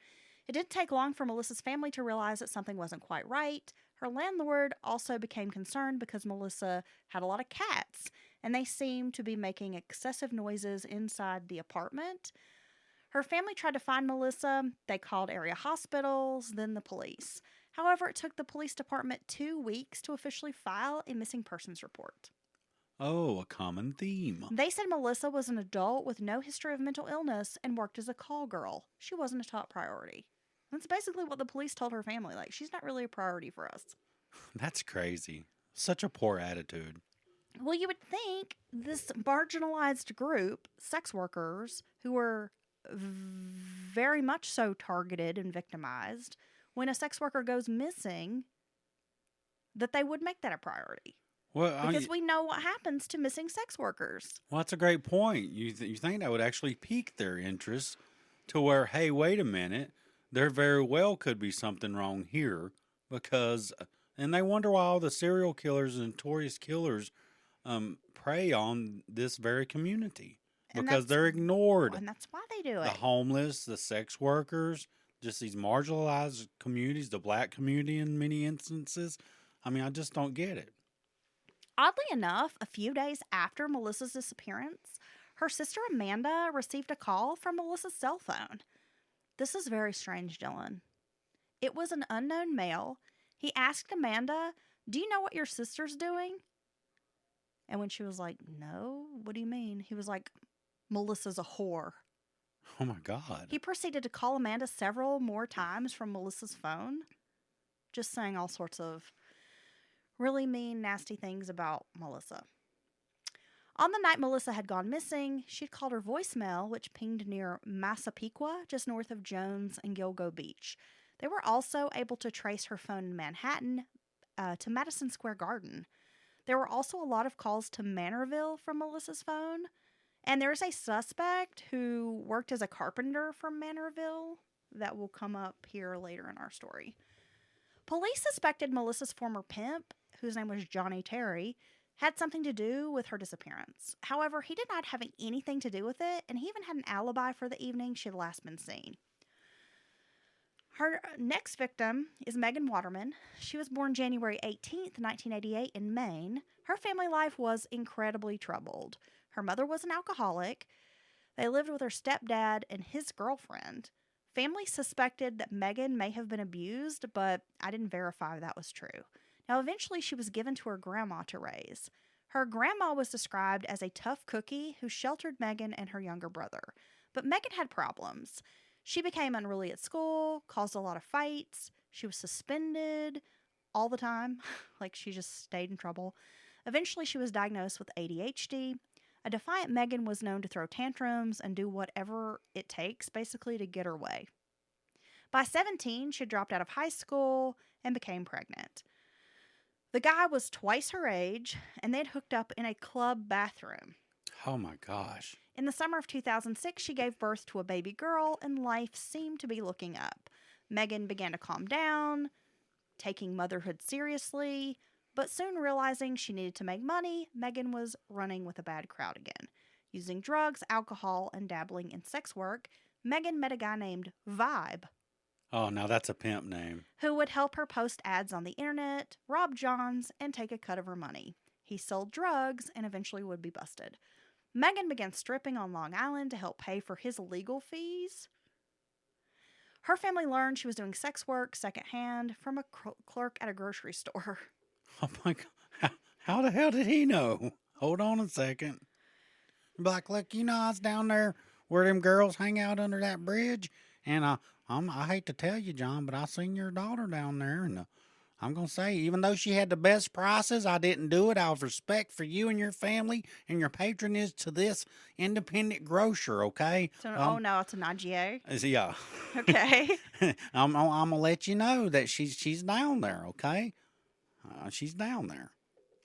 It didn't take long for Melissa's family to realize that something wasn't quite right. Her landlord also became concerned because Melissa had a lot of cats, and they seemed to be making excessive noises inside the apartment. Her family tried to find Melissa. They called area hospitals, then the police. However, it took the police department 2 weeks to officially file a missing persons report. Oh, a common theme. They said Melissa was an adult with no history of mental illness and worked as a call girl. She wasn't a top priority. That's basically what the police told her family. Like, she's not really a priority for us. That's crazy. Such a poor attitude. Well, you would think this marginalized group, sex workers, who were very much so targeted and victimized, when a sex worker goes missing, that they would make that a priority. Well, Because we know what happens to missing sex workers. well, that's a great point. You think that would actually pique their interest to where, hey, wait a minute, there very well could be something wrong here because, and they wonder why all the serial killers and notorious killers prey on this very community because they're ignored. And that's why they do The it. homeless, the sex workers, just these marginalized communities, the black community in many instances. I mean, I just don't get it. Oddly enough, a few days after Melissa's disappearance, her sister Amanda received a call from Melissa's cell phone. This is very strange, Dylan. It was an unknown male. He asked Amanda, "Do you know what your sister's doing?" And when she was like, "No, what do you mean?" He was like, "Melissa's a whore." Oh my God. He proceeded to call Amanda several more times from Melissa's phone, just saying all sorts of really mean, nasty things about Melissa. On the night Melissa had gone missing, she'd called her voicemail, which pinged near Massapequa, just north of Jones and Gilgo Beach. They were also able to trace her phone in Manhattan to Madison Square Garden. There were also a lot of calls to Manorville from Melissa's phone, and there's a suspect who worked as a carpenter from Manorville that will come up here later in our story. Police suspected Melissa's former pimp, whose name was Johnny Terry, had something to do with her disappearance. However, he did not have anything to do with it, and he even had an alibi for the evening she had last been seen. Her next victim is Megan Waterman. She was born January 18th, 1988 in Maine. Her family life was incredibly troubled. Her mother was an alcoholic. They lived with her stepdad and his girlfriend. Family suspected that Megan may have been abused, but I didn't verify that was true. Now, eventually, she was given to her grandma to raise. Her grandma was described as a tough cookie who sheltered Megan and her younger brother. But Megan had problems. She became unruly at school, caused a lot of fights. She was suspended all the time. Like, she just stayed in trouble. Eventually, she was diagnosed with ADHD. A defiant Megan was known to throw tantrums and do whatever it takes, basically, to get her way. By 17, she dropped out of high school and became pregnant. The guy was twice her age, and they'd hooked up in a club bathroom. Oh my gosh. In the summer of 2006, she gave birth to a baby girl, and life seemed to be looking up. Megan began to calm down, taking motherhood seriously, but soon realizing she needed to make money, Megan was running with a bad crowd again. Using drugs, alcohol, and dabbling in sex work, Megan met a guy named Vibe, Oh, now that's a pimp name. who would help her post ads on the internet, rob Johns, and take a cut of her money. He sold drugs and eventually would be busted. Megan began stripping on Long Island to help pay for his legal fees. Her family learned she was doing sex work secondhand from a clerk at a grocery store. Oh my God. How the hell did he know? Hold on a second. Be like, look, I was down there where them girls hang out under that bridge, And I hate to tell you, John, but I seen your daughter down there, and I'm gonna say, even though she had the best prices, I didn't do it out of respect for you and your family and your patronage to this independent grocer. Okay? So, oh no, it's an IGA. Yeah. Okay. I'm gonna let you know that she's down there. Okay? She's down there.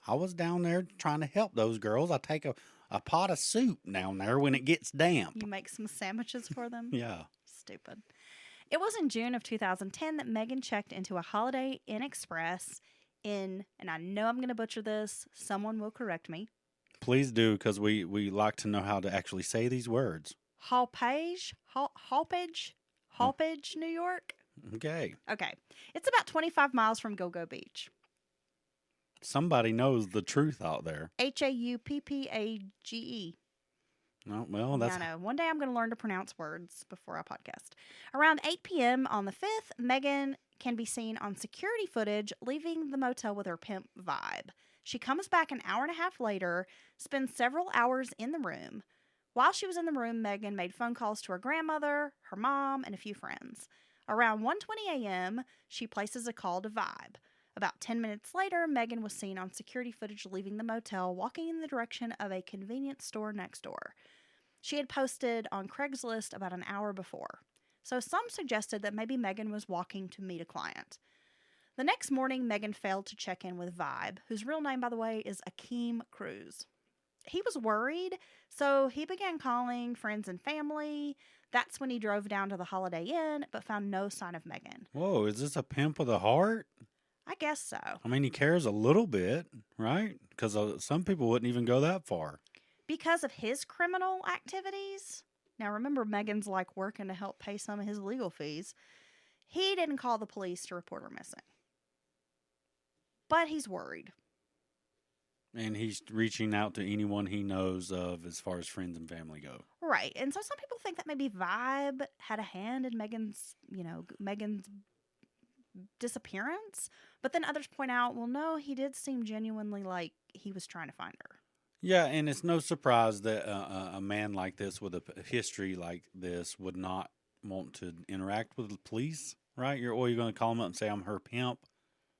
I was down there trying to help those girls. I take a pot of soup down there when it gets damp. You make some sandwiches for them? Yeah. Stupid. It was in June of 2010 that Megan checked into a Holiday Inn Express in, and I know I'm going to butcher this, someone will correct me, Please do, because we like to know how to actually say these words. Halpage, New York. Okay. Okay. It's about 25 miles from Go-Go Beach. Somebody knows the truth out there. Hauppage. Oh, well, that's... I know. One day I'm going to learn to pronounce words before I podcast. Around 8 p.m. on the 5th, Megan can be seen on security footage leaving the motel with her pimp Vibe. She comes back an hour and a half later, spends several hours in the room. While she was in the room, Megan made phone calls to her grandmother, her mom, and a few friends. Around 1:20 a.m., she places a call to Vibe. About 10 minutes later, Megan was seen on security footage leaving the motel, walking in the direction of a convenience store next door. She had posted on Craigslist about an hour before, so some suggested that maybe Megan was walking to meet a client. The next morning, Megan failed to check in with Vibe, whose real name, by the way, is Akeem Cruz. He was worried, so he began calling friends and family. That's when he drove down to the Holiday Inn, but found no sign of Megan. Whoa, is this a pimp with a heart? I guess so. I mean, he cares a little bit, right? Because some people wouldn't even go that far. Because of his criminal activities. Now, remember, Megan's like working to help pay some of his legal fees. He didn't call the police to report her missing. But he's worried. And he's reaching out to anyone he knows of as far as friends and family go. Right. And so some people think that maybe Vibe had a hand in Megan's disappearance. But then others point out, well, no, he did seem genuinely like he was trying to find her. Yeah, and it's no surprise that a man like this with a history like this would not want to interact with the police, right? You're going to call him up and say, I'm her pimp,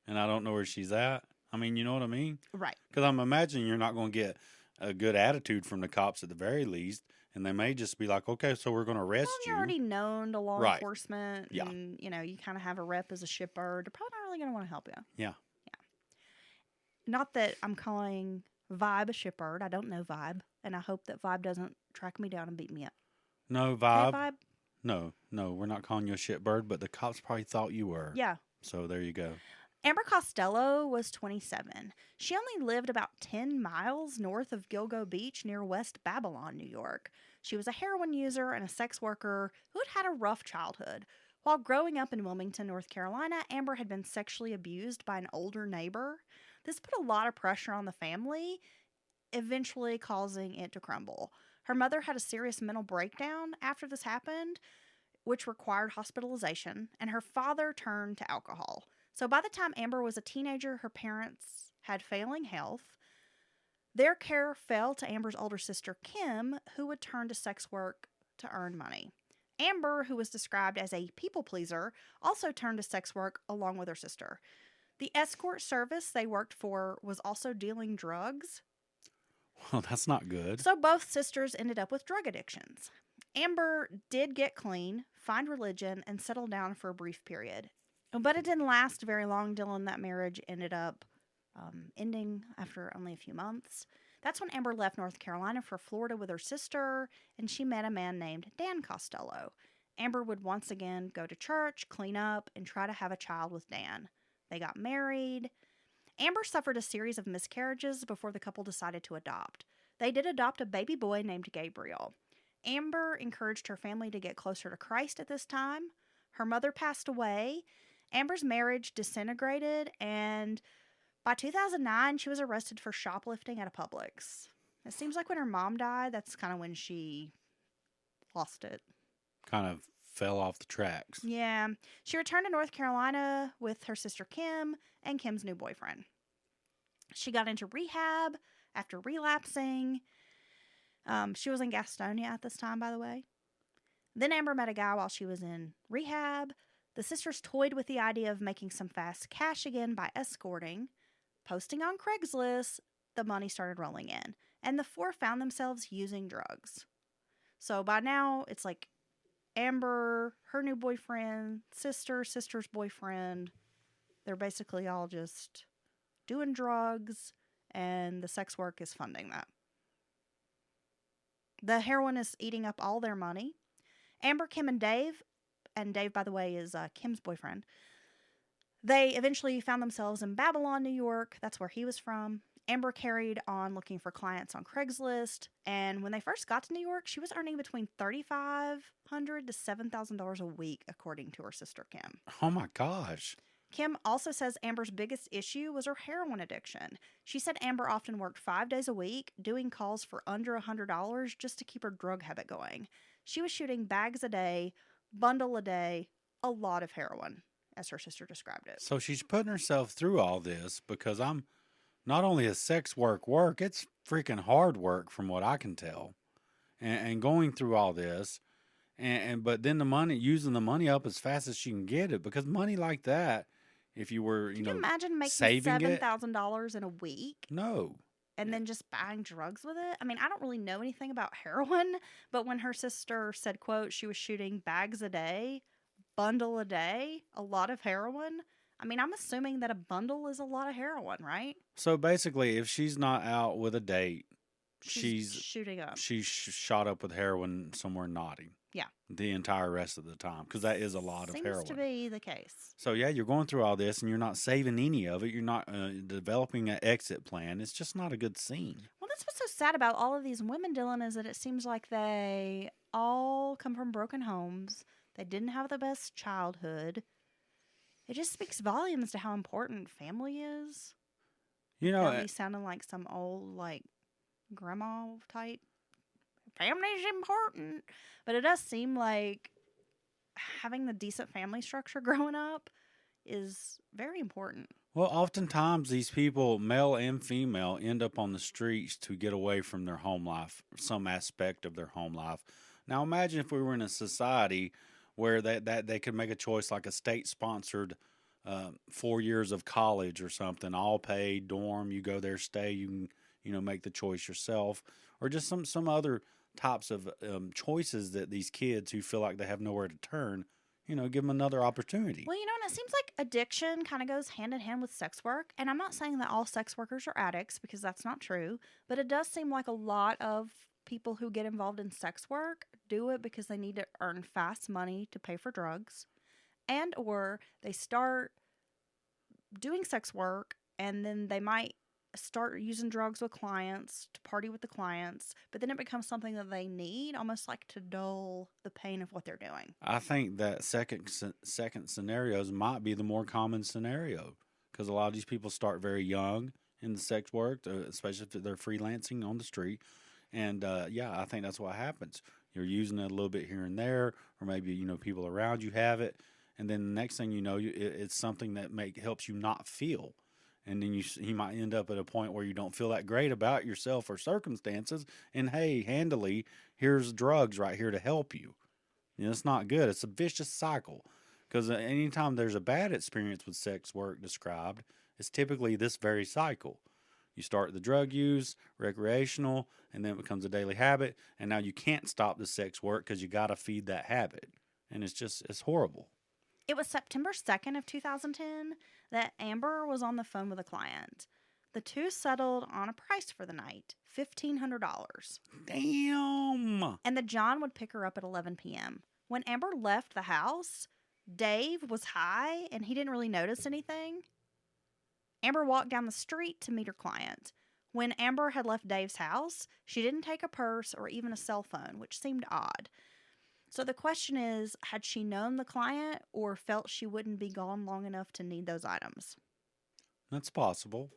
and I don't know where she's at. I mean, you know what I mean? Right. Because I'm imagining you're not going to get a good attitude from the cops at the very least, and they may just be like, okay, so we're going to arrest you. You're already known to law Right. enforcement, Yeah. and, you kind of have a rep as a shipper. They're probably not really going to want to help you. Yeah. Not that I'm calling Vibe a shipbird. I don't know Vibe, and I hope that Vibe doesn't track me down and beat me up. No, Hey, Vibe. Vibe? No, we're not calling you a shitbird, but the cops probably thought you were. Yeah. So there you go. Amber Costello was 27. She only lived about 10 miles north of Gilgo Beach near West Babylon, New York. She was a heroin user and a sex worker who had had a rough childhood. While growing up in Wilmington, North Carolina, Amber had been sexually abused by an older neighbor. This put a lot of pressure on the family, eventually causing it to crumble. Her mother had a serious mental breakdown after this happened, which required hospitalization, and her father turned to alcohol. So by the time Amber was a teenager, her parents had failing health. Their care fell to Amber's older sister, Kim, who would turn to sex work to earn money. Amber, who was described as a people pleaser, also turned to sex work along with her sister. The escort service they worked for was also dealing drugs. Well, that's not good. So both sisters ended up with drug addictions. Amber did get clean, find religion, and settle down for a brief period. But it didn't last very long, Dylan. That marriage ended up ending after only a few months. That's when Amber left North Carolina for Florida with her sister, and she met a man named Dan Costello. Amber would once again go to church, clean up, and try to have a child with Dan. They got married. Amber suffered a series of miscarriages before the couple decided to adopt. They did adopt a baby boy named Gabriel. Amber encouraged her family to get closer to Christ at this time. Her mother passed away. Amber's marriage disintegrated, and by 2009, she was arrested for shoplifting at a Publix. It seems like when her mom died, that's kind of when she lost it. Kind of fell off the tracks. Yeah. She returned to North Carolina with her sister Kim and Kim's new boyfriend. She got into rehab after relapsing. She was in Gastonia at this time, by the way. Then Amber met a guy while she was in rehab. The sisters toyed with the idea of making some fast cash again by escorting. Posting on Craigslist, the money started rolling in, and the four found themselves using drugs. So by now, it's like Amber, her new boyfriend, sister's boyfriend. They're basically all just doing drugs, and the sex work is funding that. The heroin is eating up all their money. Amber, Kim, and Dave, by the way, is Kim's boyfriend, they eventually found themselves in Babylon, New York. That's where he was from. Amber carried on looking for clients on Craigslist, and when they first got to New York, she was earning between $3,500 to $7,000 a week, according to her sister Kim. Oh my gosh. Kim also says Amber's biggest issue was her heroin addiction. She said Amber often worked 5 days a week, doing calls for under $100 just to keep her drug habit going. She was shooting bags a day, bundle a day, a lot of heroin, as her sister described it. So she's putting herself through all this because I'm not only is sex work, it's freaking hard work from what I can tell. And going through all this, but then using the money up as fast as she can get it, because money like that, if you were, Can you imagine making saving $7,000 in a week? No. And then just buying drugs with it? I mean, I don't really know anything about heroin, but when her sister said, quote, she was shooting bags a day, bundle a day, a lot of heroin. I mean, I'm assuming that a bundle is a lot of heroin, right? So basically, if she's not out with a date, she's shooting up. She's shot up with heroin somewhere naughty. Yeah. The entire rest of the time, because that is a lot of heroin. Seems to be the case. So yeah, you're going through all this and you're not saving any of it. You're not developing an exit plan. It's just not a good scene. Well, that's what's so sad about all of these women, Dylan, is that it seems like they all come from broken homes. They didn't have the best childhood. It just speaks volumes to how important family is. You know, That me sounding like some old, like, grandma type. Family's important. But it does seem like having the decent family structure growing up is very important. well, oftentimes these people, male and female, end up on the streets to get away from their home life, some aspect of their home life. Now, imagine if we were in a society where they could make a choice, like a state-sponsored 4 years of college or something, all paid, dorm. You go there, stay. You can, make the choice yourself, or just some other types of choices that these kids who feel like they have nowhere to turn, give them another opportunity. Well, and it seems like addiction kind of goes hand in hand with sex work. And I'm not saying that all sex workers are addicts, because that's not true. But it does seem like a lot of people who get involved in sex work do it because they need to earn fast money to pay for drugs, and or they start doing sex work and then they might start using drugs with clients to party with the clients, but then it becomes something that they need, almost like to dull the pain of what they're doing. I think that second scenarios might be the more common scenario, because a lot of these people start very young in the sex work, especially if they're freelancing on the street. And I think that's what happens. You're using it a little bit here and there, or maybe people around you have it, and then the next thing you know, it's something that helps you not feel. And then you might end up at a point where you don't feel that great about yourself or circumstances. And hey, handily, here's drugs right here to help you. It's not good. It's a vicious cycle. Because anytime there's a bad experience with sex work described, it's typically this very cycle. You start the drug use, recreational, and then it becomes a daily habit. And now you can't stop the sex work because you got to feed that habit. And it's horrible. It was September 2nd of 2010 that Amber was on the phone with a client. The two settled on a price for the night, $1,500. Damn! And that John would pick her up at 11 p.m. When Amber left the house, Dave was high and he didn't really notice anything. Amber walked down the street to meet her client. When Amber had left Dave's house, she didn't take a purse or even a cell phone, which seemed odd. So the question is, had she known the client or felt she wouldn't be gone long enough to need those items? That's possible.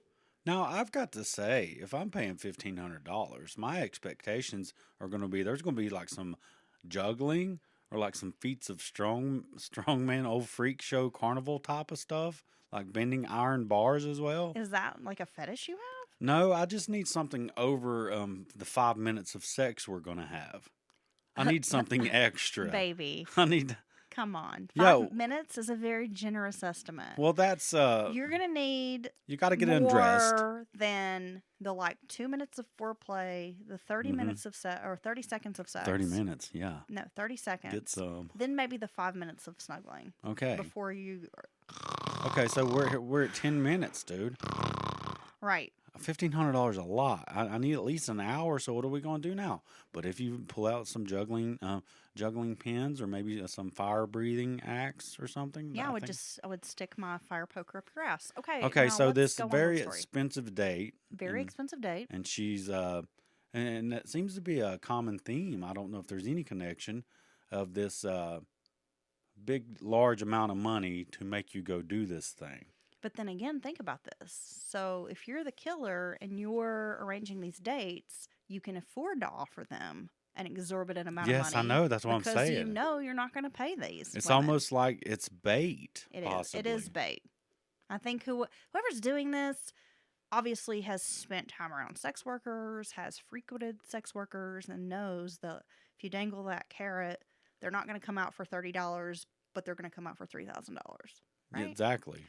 Now, I've got to say, if I'm paying $1,500, my expectations are going to be, there's going to be like some juggling or like some feats of strongman, old freak show carnival type of stuff, like bending iron bars as well. Is that like a fetish you have? No, I just need something over the 5 minutes of sex we're going to have. I need something extra. Baby, I need. come on. Yo. 5 minutes is a very generous estimate. Well, that's You're going to need you got to get undressed. more than the 2 minutes of foreplay, the 30 minutes of sex, or 30 seconds of sex. 30 minutes, yeah. No, 30 seconds. Get some. Then maybe the 5 minutes of snuggling. Okay. Before you. Okay, so we're at 10 minutes, dude. Right. $1,500 a lot. I need at least an hour. So what are we going to do now? But if you pull out some juggling pins or maybe some fire breathing axe or something. Yeah, I would stick my fire poker up your ass. Okay. Okay, now so let's this go on with very the story. expensive date. Very expensive date. And she's and that seems to be a common theme. I don't know if there's any connection of this big large amount of money to make you go do this thing. But then again, think about this. So if you're the killer and you're arranging these dates, you can afford to offer them an exorbitant amount of money. Yes, I know. That's what I'm saying. Because you know you're not going to pay these. It's women. almost like it's bait. It possibly. is. It is bait. I think whoever's doing this obviously has spent time around sex workers, has frequented sex workers, and knows that if you dangle that carrot, they're not going to come out for $30, but they're going to come out for $3,000. Right? Yeah, exactly.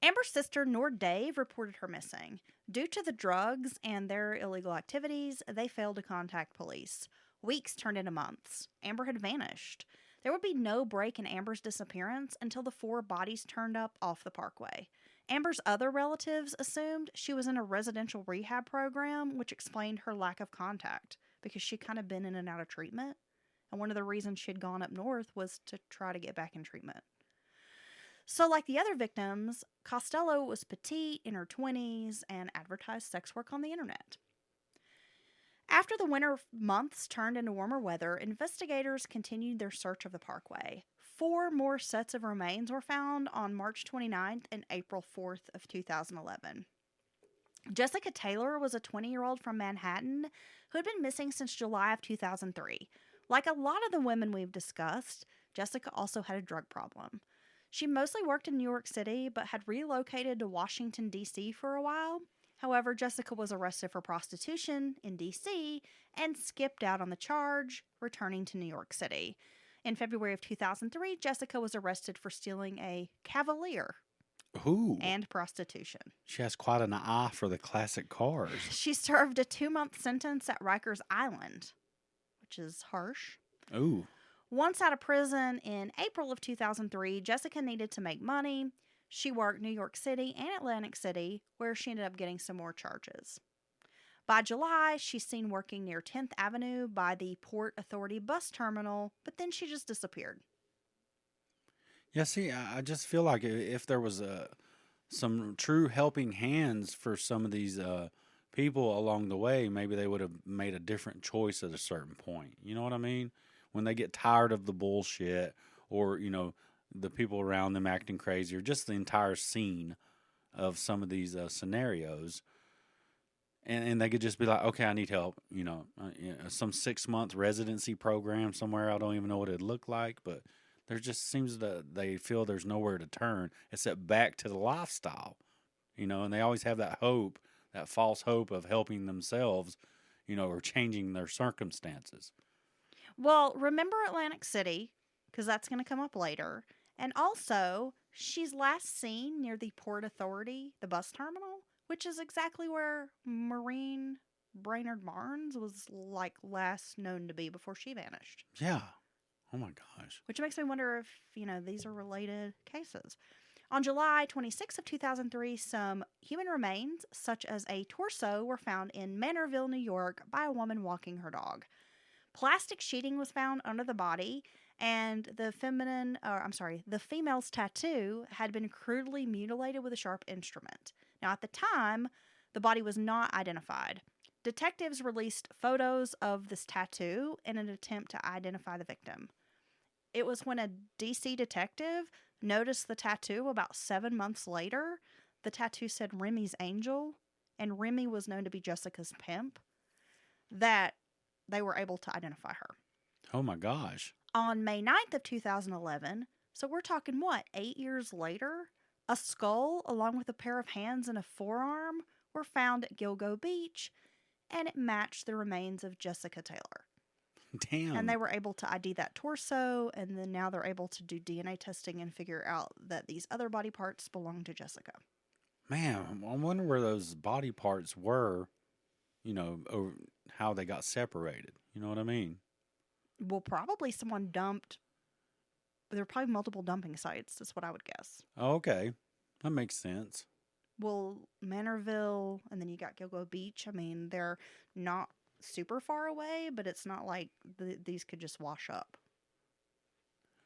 Amber's sister, nor Dave, reported her missing. Due to the drugs and their illegal activities, they failed to contact police. Weeks turned into months. Amber had vanished. There would be no break in Amber's disappearance until the 4 bodies turned up off the parkway. Amber's other relatives assumed she was in a residential rehab program, which explained her lack of contact, because she'd kind of been in and out of treatment. And one of the reasons she'd gone up north was to try to get back in treatment. So, like the other victims, Costello was petite, in her 20s, and advertised sex work on the internet. After the winter months turned into warmer weather, investigators continued their search of the parkway. 4 more sets of remains were found on March 29th and April 4th of 2011. Jessica Taylor was a 20-year-old from Manhattan who had been missing since July of 2003. Like a lot of the women we've discussed, Jessica also had a drug problem. She mostly worked in New York City, but had relocated to Washington, D.C. for a while. However, Jessica was arrested for prostitution in D.C. and skipped out on the charge, returning to New York City. In February of 2003, Jessica was arrested for stealing a Cavalier Ooh. and prostitution. She has quite an eye for the classic cars. She served a 2-month sentence at Rikers Island, which is harsh. Ooh. Once out of prison in April of 2003, Jessica needed to make money. She worked New York City and Atlantic City, where she ended up getting some more charges. By July, she's seen working near 10th Avenue by the Port Authority bus terminal, but then she just disappeared. Yeah, see, I just feel like if there was some true helping hands for some of these people along the way, maybe they would have made a different choice at a certain point. You know what I mean? When they get tired of the bullshit or, the people around them acting crazy or just the entire scene of some of these scenarios. And they could just be like, okay, I need help. Some 6-month residency program somewhere. I don't even know what it'd look like, but there just seems that they feel there's nowhere to turn except back to the lifestyle, and they always have that hope, that false hope of helping themselves, or changing their circumstances. Well, remember Atlantic City, because that's going to come up later. And also, she's last seen near the Port Authority, the bus terminal, which is exactly where Maureen Brainerd Barnes was last known to be before she vanished. Yeah. Oh my gosh. Which makes me wonder if, these are related cases. On July 26th of 2003, some human remains, such as a torso, were found in Manorville, New York, by a woman walking her dog. Plastic sheeting was found under the body, and the female's tattoo had been crudely mutilated with a sharp instrument. Now, at the time, the body was not identified. Detectives released photos of this tattoo in an attempt to identify the victim. It was when a DC detective noticed the tattoo about 7 months later. The tattoo said Remy's Angel, and Remy was known to be Jessica's pimp, that they were able to identify her. Oh my gosh. On May 9th of 2011, so we're talking 8 years later, a skull along with a pair of hands and a forearm were found at Gilgo Beach, and it matched the remains of Jessica Taylor. Damn. And they were able to ID that torso, and then now they're able to do DNA testing and figure out that these other body parts belong to Jessica. Man, I wonder where those body parts were, or how they got separated. You know what I mean? Well, probably someone dumped. There are probably multiple dumping sites. That's what I would guess. Oh, okay. That makes sense. Well, Manorville, and then you got Gilgo Beach. I mean, they're not super far away, but it's not like these could just wash up.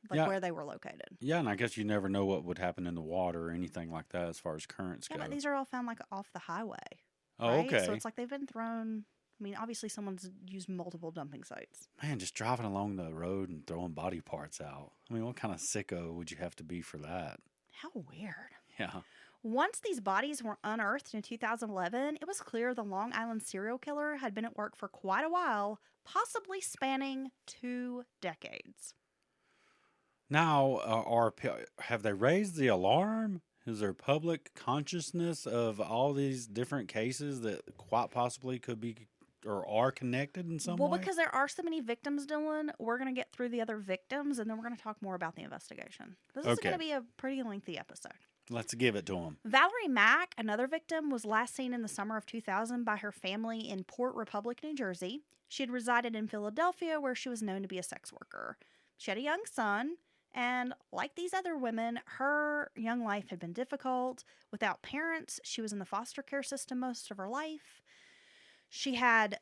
Like Yeah. where they were located. Yeah, and I guess you never know what would happen in the water or anything like that as far as currents Yeah, go. but these are all found like off the highway. Oh, right? okay. So it's like they've been thrown. I mean, obviously someone's used multiple dumping sites. Man, just driving along the road and throwing body parts out. I mean, what kind of sicko would you have to be for that? How weird. Yeah. Once these bodies were unearthed in 2011, it was clear the Long Island serial killer had been at work for quite a while, possibly spanning 2 decades. Now, have they raised the alarm? Is there public consciousness of all these different cases that quite possibly could be or are connected in some way? Well, because there are so many victims, Dylan, we're going to get through the other victims, and then we're going to talk more about the investigation. This is going to be a pretty lengthy episode. Let's give it to them. Valerie Mack, another victim, was last seen in the summer of 2000 by her family in Port Republic, New Jersey. She had resided in Philadelphia, where she was known to be a sex worker. She had a young son, and like these other women, her young life had been difficult. Without parents, she was in the foster care system most of her life. She had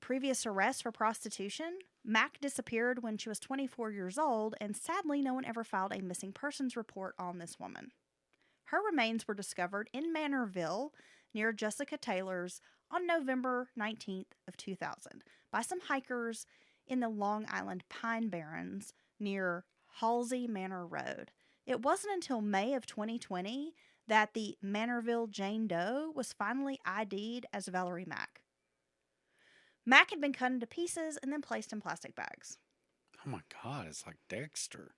previous arrests for prostitution. Mack disappeared when she was 24 years old, and sadly, no one ever filed a missing persons report on this woman. Her remains were discovered in Manorville near Jessica Taylor's on November 19th of 2000 by some hikers in the Long Island Pine Barrens near Halsey Manor Road. It wasn't until May of 2020 that the Manorville Jane Doe was finally ID'd as Valerie Mack. Mack had been cut into pieces and then placed in plastic bags. Oh my God, it's like Dexter.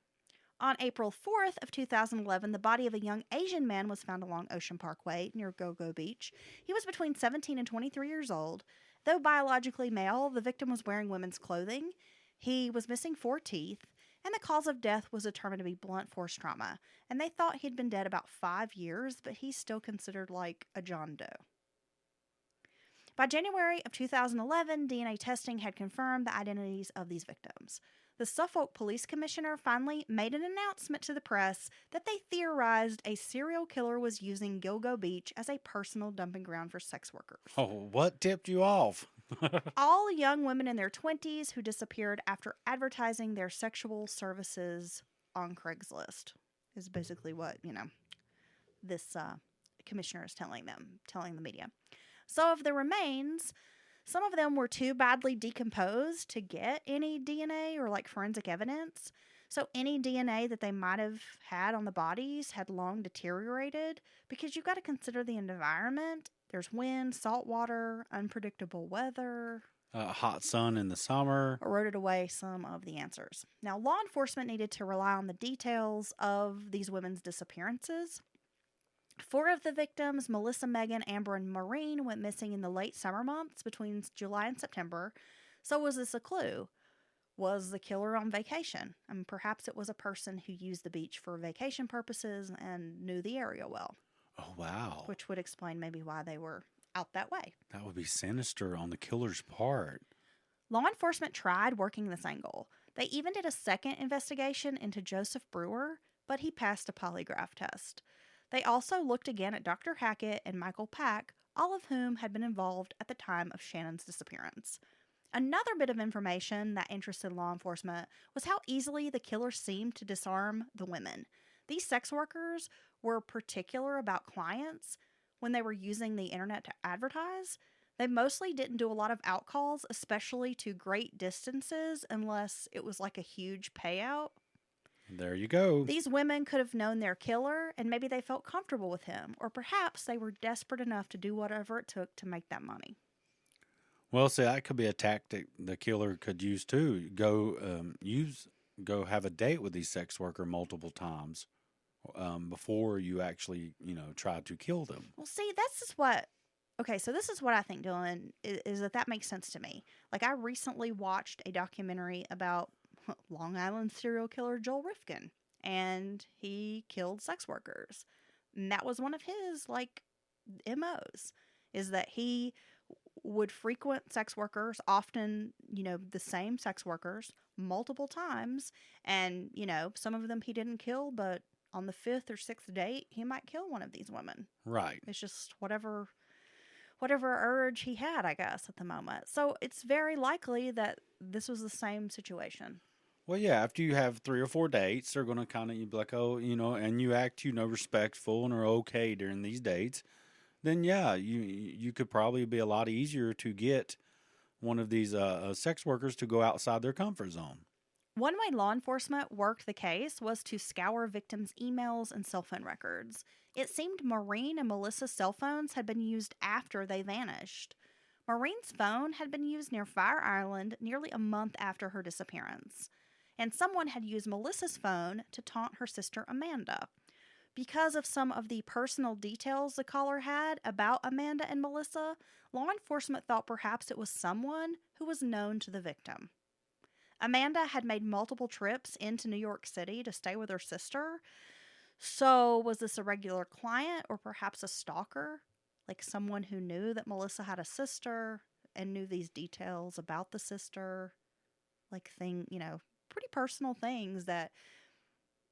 On April 4th of 2011, the body of a young Asian man was found along Ocean Parkway near Gogo Beach. He was between 17 and 23 years old. Though biologically male, the victim was wearing women's clothing. He was missing 4 teeth, and the cause of death was determined to be blunt force trauma. And they thought he'd been dead about 5 years, but he's still considered like a John Doe. By January of 2011, DNA testing had confirmed the identities of these victims. The Suffolk Police Commissioner finally made an announcement to the press that they theorized a serial killer was using Gilgo Beach as a personal dumping ground for sex workers. Oh, what tipped you off? All young women in their 20s who disappeared after advertising their sexual services on Craigslist is basically what, this commissioner is telling the media. So of the remains, some of them were too badly decomposed to get any DNA or like forensic evidence. So any DNA that they might have had on the bodies had long deteriorated because you've got to consider the environment. There's wind, salt water, unpredictable weather. Hot sun in the summer. Eroded away some of the answers. Now, law enforcement needed to rely on the details of these women's disappearances. 4 of the victims, Melissa, Megan, Amber, and Maureen, went missing in the late summer months between July and September. So was this a clue? Was the killer on vacation? I mean, perhaps it was a person who used the beach for vacation purposes and knew the area well. Oh, wow. Which would explain maybe why they were out that way. That would be sinister on the killer's part. Law enforcement tried working this angle. They even did a second investigation into Joseph Brewer, but he passed a polygraph test. They also looked again at Dr. Hackett and Michael Pack, all of whom had been involved at the time of Shannan's disappearance. Another bit of information that interested law enforcement was how easily the killer seemed to disarm the women. These sex workers were particular about clients when they were using the internet to advertise. They mostly didn't do a lot of outcalls, especially to great distances, unless it was like a huge payout. There you go. These women could have known their killer, and maybe they felt comfortable with him, or perhaps they were desperate enough to do whatever it took to make that money. Well, see, that could be a tactic the killer could use too. Go have a date with these sex worker multiple times before you actually, try to kill them. Well, see, that's just what. Okay, so this is what I think, Dylan, is that makes sense to me. Like, I recently watched a documentary about Long Island serial killer Joel Rifkin, and he killed sex workers. And that was one of his, like, MOs, is that he would frequent sex workers, often, the same sex workers, multiple times. And, some of them he didn't kill, but on the fifth or sixth date, he might kill one of these women. Right. It's just whatever urge he had, I guess, at the moment. So it's very likely that this was the same situation. Well, yeah, after you have 3 or 4 dates, they're going to kind of be like, oh, and you act, respectful and are okay during these dates, then yeah, you could probably be a lot easier to get one of these sex workers to go outside their comfort zone. One way law enforcement worked the case was to scour victims' emails and cell phone records. It seemed Maureen and Melissa's cell phones had been used after they vanished. Maureen's phone had been used near Fire Island nearly a month after her disappearance, and someone had used Melissa's phone to taunt her sister Amanda. Because of some of the personal details the caller had about Amanda and Melissa, law enforcement thought perhaps it was someone who was known to the victim. Amanda had made multiple trips into New York City to stay with her sister. So was this a regular client or perhaps a stalker? Like someone who knew that Melissa had a sister and knew these details about the sister? Like pretty personal things that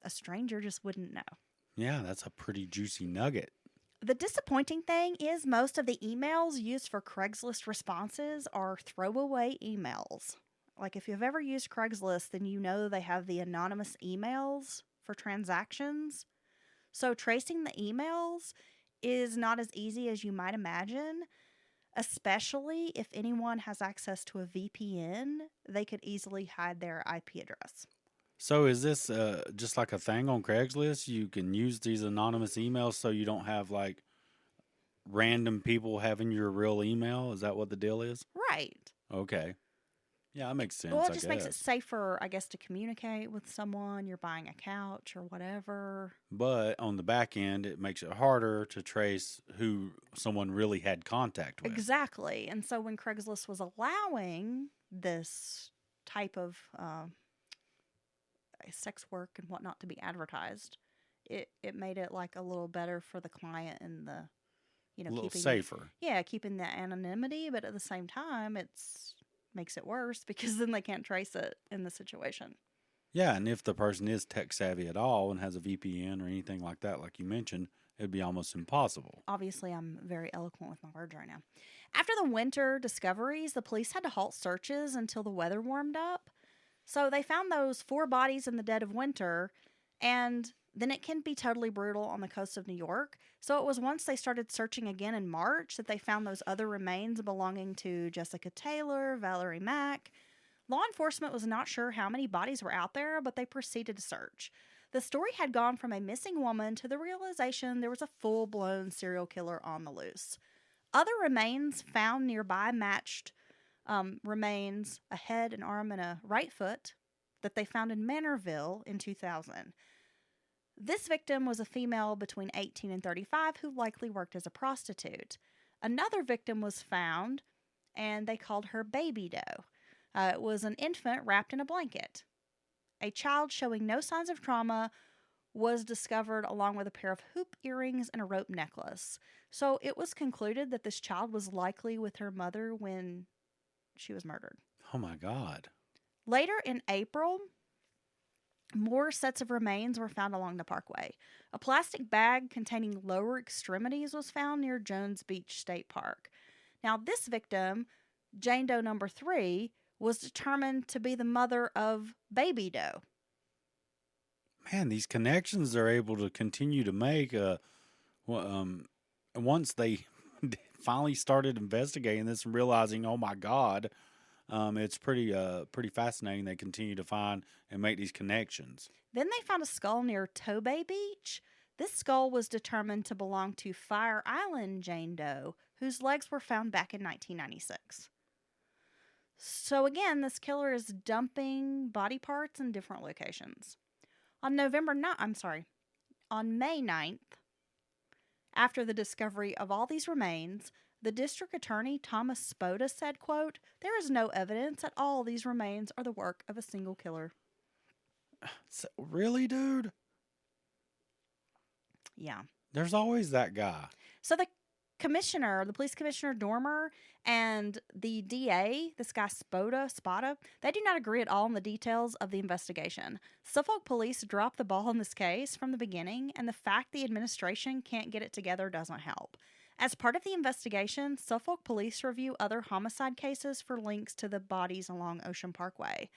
a stranger just wouldn't know. Yeah, that's a pretty juicy nugget. The disappointing thing is most of the emails used for Craigslist responses are throwaway emails. Like if you've ever used Craigslist, then you know they have the anonymous emails for transactions. So tracing the emails is not as easy as you might imagine, especially if anyone has access to a VPN. They could easily hide their IP address. So is this just like a thing on Craigslist? You can use these anonymous emails so you don't have like random people having your real email? Is that what the deal is? Right. Okay. Yeah, that makes sense. Well, it just makes it safer, I guess, to communicate with someone. You're buying a couch or whatever. But on the back end, it makes it harder to trace who someone really had contact with. Exactly. And so when Craigslist was allowing this type of sex work and whatnot to be advertised, it made it like a little better for the client and the, a little safer. Yeah, keeping the anonymity, but at the same time, makes it worse because then they can't trace it in the situation. Yeah, and if the person is tech savvy at all and has a VPN or anything like that, like you mentioned, it'd be almost impossible. Obviously, I'm very eloquent with my words right now. After the winter discoveries, the police had to halt searches until the weather warmed up. So they found those 4 bodies in the dead of winter, and then it can be totally brutal on the coast of New York. So it was once they started searching again in March that they found those other remains belonging to Jessica Taylor, Valerie Mack. Law enforcement was not sure how many bodies were out there, but they proceeded to search. The story had gone from a missing woman to the realization there was a full-blown serial killer on the loose. Other remains found nearby matched remains, a head, an arm, and a right foot that they found in Manorville in 2000. This victim was a female between 18 and 35 who likely worked as a prostitute. Another victim was found, and they called her Baby Doe. It was an infant wrapped in a blanket. A child showing no signs of trauma was discovered along with a pair of hoop earrings and a rope necklace. So it was concluded that this child was likely with her mother when she was murdered. Oh my God. Later in April, more sets of remains were found along the parkway. A plastic bag containing lower extremities was found near Jones Beach State Park. Now, this victim, Jane Doe number 3, was determined to be the mother of Baby Doe. Man, these connections they're able to continue to make once they finally started investigating this and realizing, oh my God, it's pretty fascinating. They continue to find and make these connections. Then they found a skull near Tobay Beach. This skull was determined to belong to Fire Island Jane Doe, whose legs were found back in 1996. So again, this killer is dumping body parts in different locations. On May 9th, after the discovery of all these remains, The district attorney, Thomas Spoda, said, quote, "There is no evidence at all these remains are the work of a single killer." So, really, dude? Yeah. There's always that guy. So the police commissioner Dormer, and the DA, this guy Spada, they do not agree at all on the details of the investigation. Suffolk police dropped the ball in this case from the beginning, and the fact the administration can't get it together doesn't help. As part of the investigation, Suffolk police review other homicide cases for links to the bodies along Ocean Parkway.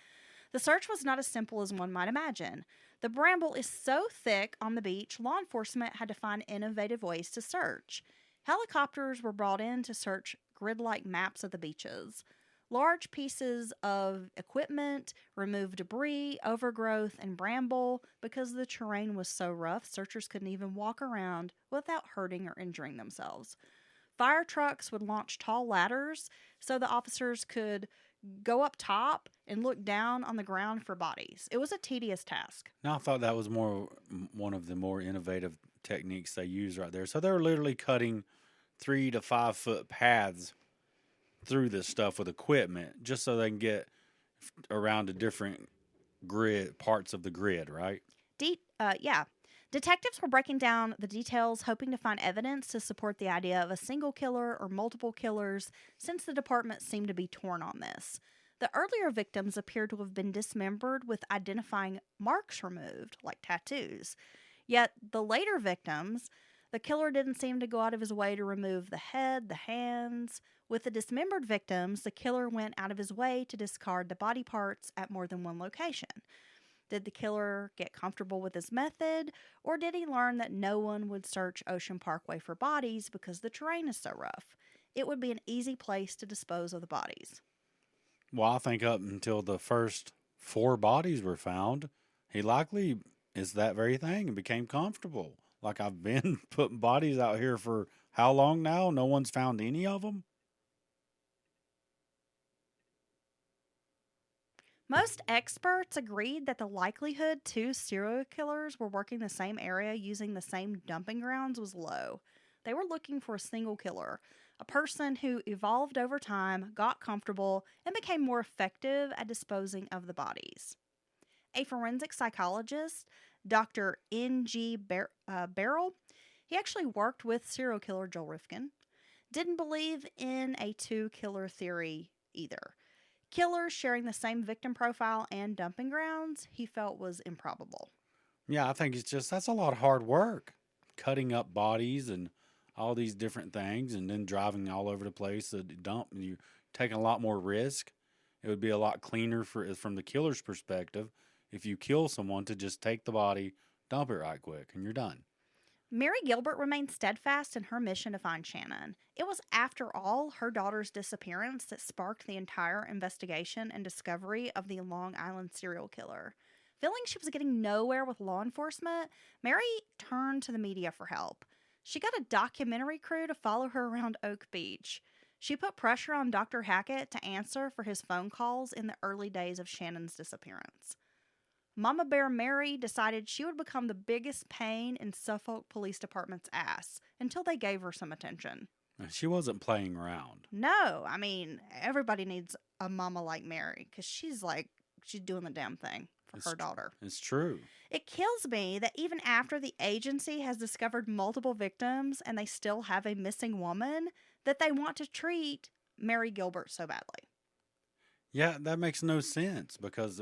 The search was not as simple as one might imagine. The bramble is so thick on the beach, law enforcement had to find innovative ways to search. Helicopters were brought in to search grid-like maps of the beaches. Large pieces of equipment removed debris, overgrowth, and bramble. Because the terrain was so rough, searchers couldn't even walk around without hurting or injuring themselves. Fire trucks would launch tall ladders so the officers could go up top and look down on the ground for bodies. It was a tedious task. Now, I thought that was one of the more innovative techniques they use right there. So they were literally cutting 3 to 5 foot paths through this stuff with equipment just so they can get around to different parts of the grid, right? Yeah. Detectives were breaking down the details, hoping to find evidence to support the idea of a single killer or multiple killers, since the department seemed to be torn on this. The earlier victims appeared to have been dismembered with identifying marks removed, like tattoos. Yet the later victims, the killer didn't seem to go out of his way to remove the head, the hands. With the dismembered victims, the killer went out of his way to discard the body parts at more than one location. Did the killer get comfortable with his method, or did he learn that no one would search Ocean Parkway for bodies because the terrain is so rough? It would be an easy place to dispose of the bodies. Well, I think up until the first 4 bodies were found, he likely is that very thing and became comfortable. Like, I've been putting bodies out here for how long now? No one's found any of them? Most experts agreed that the likelihood 2 serial killers were working the same area using the same dumping grounds was low. They were looking for a single killer, a person who evolved over time, got comfortable, and became more effective at disposing of the bodies. A forensic psychologist, Dr. N.G. Barrell, he actually worked with serial killer Joel Rifkin, didn't believe in a 2-killer theory either. Killers sharing the same victim profile and dumping grounds, he felt was improbable. Yeah, I think that's a lot of hard work. Cutting up bodies and all these different things and then driving all over the place to dump. You're taking a lot more risk. It would be a lot cleaner from the killer's perspective if you kill someone to just take the body, dump it right quick, and you're done. Mary Gilbert remained steadfast in her mission to find Shannan. It was, after all, her daughter's disappearance that sparked the entire investigation and discovery of the Long Island serial killer. Feeling she was getting nowhere with law enforcement, Mary turned to the media for help. She got a documentary crew to follow her around Oak Beach. She put pressure on Dr. Hackett to answer for his phone calls in the early days of Shannan's disappearance. Mama Bear Mary decided she would become the biggest pain in Suffolk Police Department's ass until they gave her some attention. She wasn't playing around. No, I mean, everybody needs a mama like Mary because she's doing the damn thing for her daughter. It's true. It kills me that even after the agency has discovered multiple victims and they still have a missing woman, that they want to treat Mary Gilbert so badly. Yeah, that makes no sense because,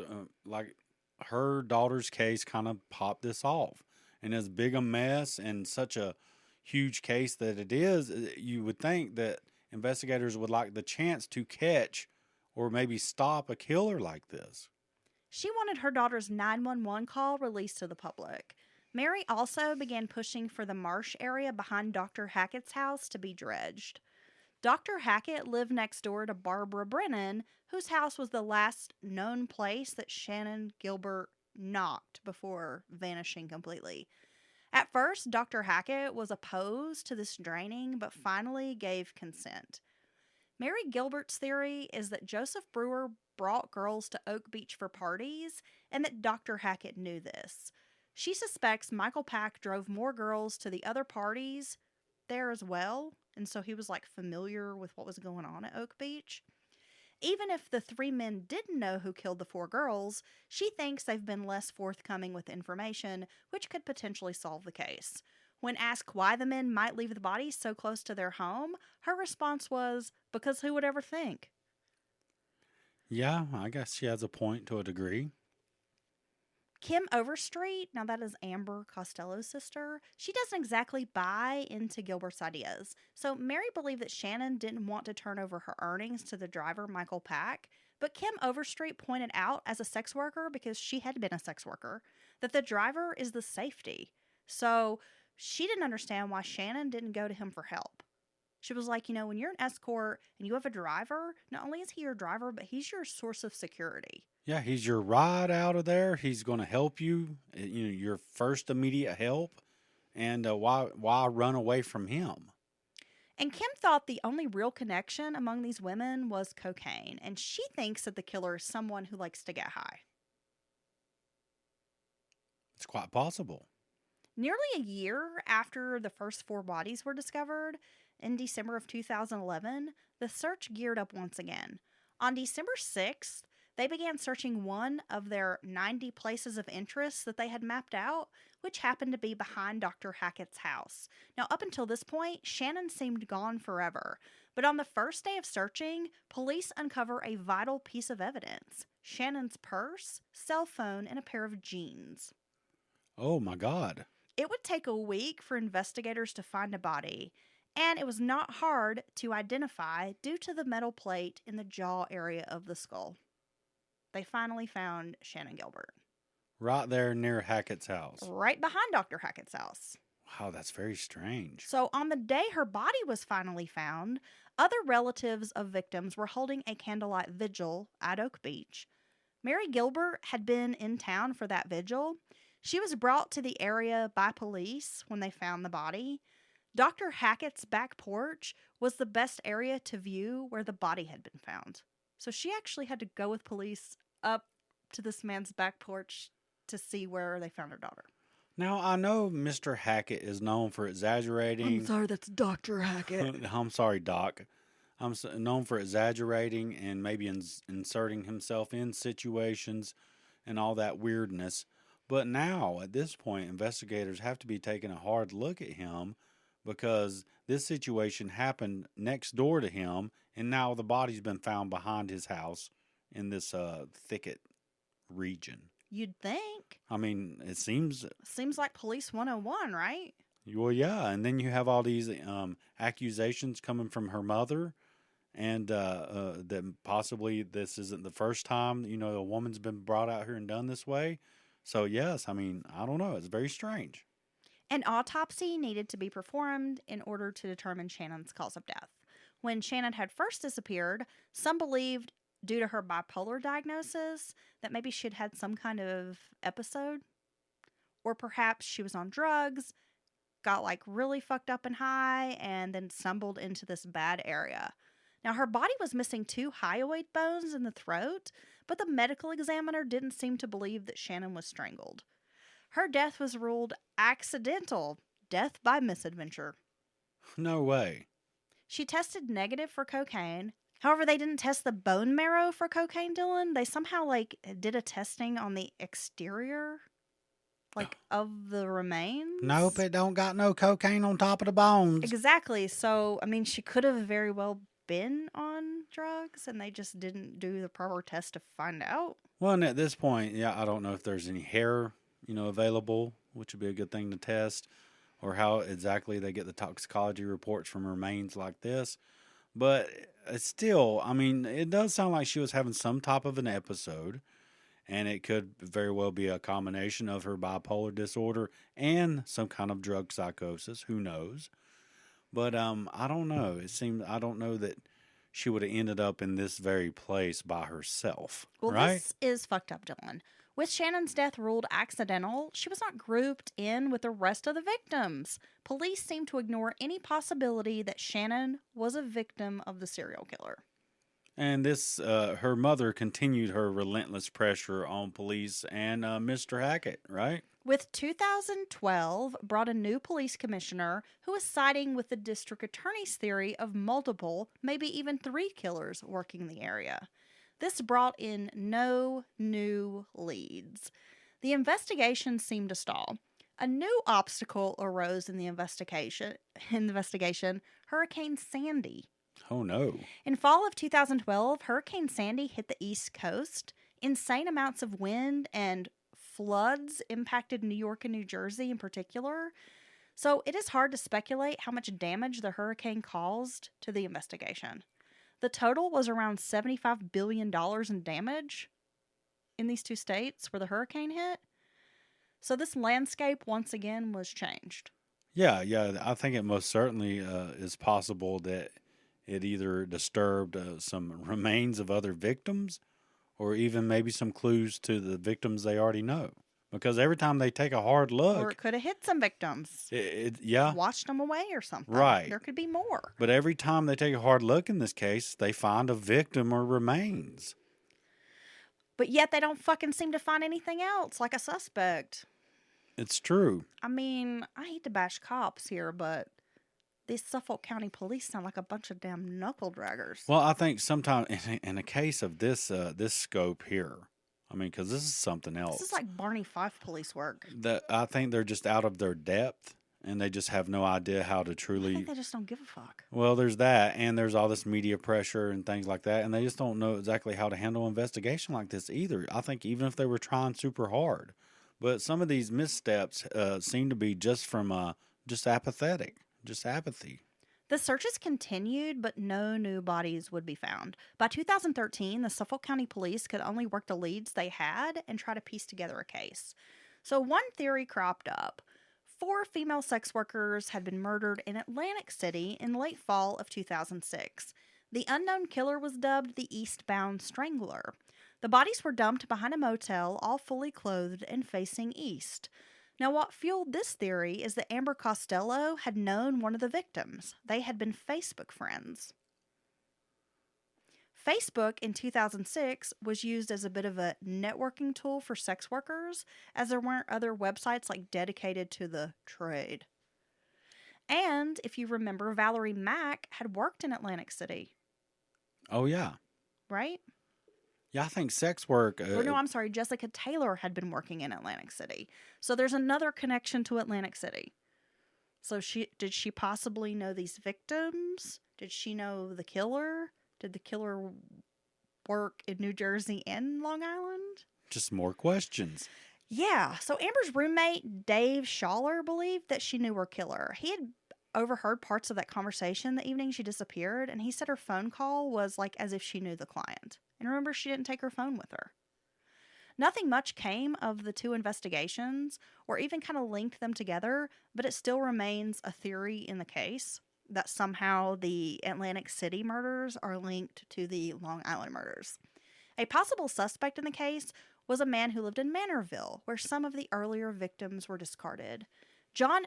her daughter's case kind of popped this off. And as big a mess and such a huge case that it is, you would think that investigators would like the chance to catch or maybe stop a killer like this. She wanted her daughter's 911 call released to the public. Mary also began pushing for the marsh area behind Dr. Hackett's house to be dredged. Dr. Hackett lived next door to Barbara Brennan, whose house was the last known place that Shannan Gilbert knocked before vanishing completely. At first, Dr. Hackett was opposed to this draining, but finally gave consent. Mary Gilbert's theory is that Joseph Brewer brought girls to Oak Beach for parties, and that Dr. Hackett knew this. She suspects Michael Pack drove more girls to the other parties there as well, and so he was like familiar with what was going on at Oak Beach. Even if the 3 men didn't know who killed the 4 girls, she thinks they've been less forthcoming with information, which could potentially solve the case. When asked why the men might leave the bodies so close to their home, her response was, because who would ever think? Yeah, I guess she has a point to a degree. Kim Overstreet, now that is Amber Costello's sister, she doesn't exactly buy into Gilbert's ideas. So Mary believed that Shannan didn't want to turn over her earnings to the driver, Michael Pack, but Kim Overstreet pointed out as a sex worker, because she had been a sex worker, that the driver is the safety. So she didn't understand why Shannan didn't go to him for help. She was like, when you're an escort and you have a driver, not only is he your driver, but he's your source of security. Yeah, he's your ride out of there. He's going to help you, your first immediate help. And why run away from him? And Kim thought the only real connection among these women was cocaine, and she thinks that the killer is someone who likes to get high. It's quite possible. Nearly a year after the first 4 bodies were discovered, in December of 2011, the search geared up once again. On December 6th, they began searching one of their 90 places of interest that they had mapped out, which happened to be behind Dr. Hackett's house. Now, up until this point, Shannan seemed gone forever. But on the first day of searching, police uncover a vital piece of evidence: Shannan's purse, cell phone, and a pair of jeans. Oh, my God. It would take a week for investigators to find a body, and it was not hard to identify due to the metal plate in the jaw area of the skull. They finally found Shannan Gilbert. Right there near Hackett's house. Right behind Dr. Hackett's house. Wow, that's very strange. So on the day her body was finally found, other relatives of victims were holding a candlelight vigil at Oak Beach. Mary Gilbert had been in town for that vigil. She was brought to the area by police when they found the body. Dr. Hackett's back porch was the best area to view where the body had been found. So she actually had to go with police up to this man's back porch to see where they found her daughter. Now, I know Mr. Hackett is known for exaggerating. I'm sorry, that's Dr. Hackett. I'm sorry, Doc. Known for exaggerating and maybe inserting himself in situations and all that weirdness. But now, at this point, investigators have to be taking a hard look at him, because this situation happened next door to him, and now the body's been found behind his house in this thicket region. You'd think. I mean, it seems like Police 101, right? Well, yeah, and then you have all these accusations coming from her mother, and that possibly this isn't the first time, a woman's been brought out here and done this way. So, yes, I mean, I don't know. It's very strange. An autopsy needed to be performed in order to determine Shannan's cause of death. When Shannan had first disappeared, some believed, due to her bipolar diagnosis, that maybe she'd had some kind of episode. Or perhaps she was on drugs, got really fucked up and high, and then stumbled into this bad area. Now, her body was missing 2 hyoid bones in the throat, but the medical examiner didn't seem to believe that Shannan was strangled. Her death was ruled accidental, death by misadventure. No way. She tested negative for cocaine. However, they didn't test the bone marrow for cocaine, Dylan. They somehow did a testing on the exterior, of the remains. Nope, it don't got no cocaine on top of the bones. Exactly. So, I mean, she could have very well been on drugs, and they just didn't do the proper test to find out. Well, and at this point, yeah, I don't know if there's any hair, available, which would be a good thing to test, or how exactly they get the toxicology reports from remains like this. But it's still, I mean, it does sound like she was having some type of an episode, and it could very well be a combination of her bipolar disorder and some kind of drug psychosis. Who knows? But I don't know. I don't know that she would have ended up in this very place by herself. Well, right? This is fucked up, Dylan. With Shannan's death ruled accidental, she was not grouped in with the rest of the victims. Police seemed to ignore any possibility that Shannan was a victim of the serial killer. And this, her mother continued her relentless pressure on police and Mr. Hackett, right? With 2012 brought a new police commissioner who was siding with the district attorney's theory of multiple, maybe even 3 killers working the area. This brought in no new leads. The investigation seemed to stall. A new obstacle arose in the investigation, Hurricane Sandy. Oh no. In fall of 2012, Hurricane Sandy hit the East Coast. Insane amounts of wind and floods impacted New York and New Jersey in particular. So it is hard to speculate how much damage the hurricane caused to the investigation. The total was around $75 billion in damage in these 2 states where the hurricane hit. So this landscape once again was changed. Yeah, I think it most certainly is possible that it either disturbed some remains of other victims or even maybe some clues to the victims they already know. Because every time they take a hard look... Or it could have hit some victims. Yeah. Washed them away or something. Right. There could be more. But every time they take a hard look in this case, they find a victim or remains. But yet they don't fucking seem to find anything else, like a suspect. It's true. I mean, I hate to bash cops here, but these Suffolk County police sound like a bunch of damn knuckle draggers. Well, I think sometimes in a case of this scope here, I mean, because this is something else. This is like Barney Fife police work. I think they're just out of their depth, and they just have no idea how to truly... I think they just don't give a fuck. Well, there's that, and there's all this media pressure and things like that, and they just don't know exactly how to handle an investigation like this either. I think even if they were trying super hard. But some of these missteps seem to be just from just apathetic, just apathy. The searches continued, but no new bodies would be found. By 2013, the Suffolk County Police could only work the leads they had and try to piece together a case. So one theory cropped up. 4 female sex workers had been murdered in Atlantic City in late fall of 2006. The unknown killer was dubbed the Eastbound Strangler. The bodies were dumped behind a motel, all fully clothed and facing east. Now, what fueled this theory is that Amber Costello had known one of the victims. They had been Facebook friends. Facebook in 2006 was used as a bit of a networking tool for sex workers, as there weren't other websites like dedicated to the trade. And if you remember, Valerie Mack had worked in Atlantic City. Oh, yeah. Right? Yeah, I think sex work... Jessica Taylor had been working in Atlantic City. So there's another connection to Atlantic City. So did she possibly know these victims? Did she know the killer? Did the killer work in New Jersey and Long Island? Just more questions. Yeah. So Amber's roommate, Dave Schaller, believed that she knew her killer. He had overheard parts of that conversation the evening she disappeared, and he said her phone call was like as if she knew the client. And remember, she didn't take her phone with her. Nothing much came of the 2 investigations or even kind of linked them together, but it still remains a theory in the case that somehow the Atlantic City murders are linked to the Long Island murders. A possible suspect in the case was a man who lived in Manorville, where some of the earlier victims were discarded. John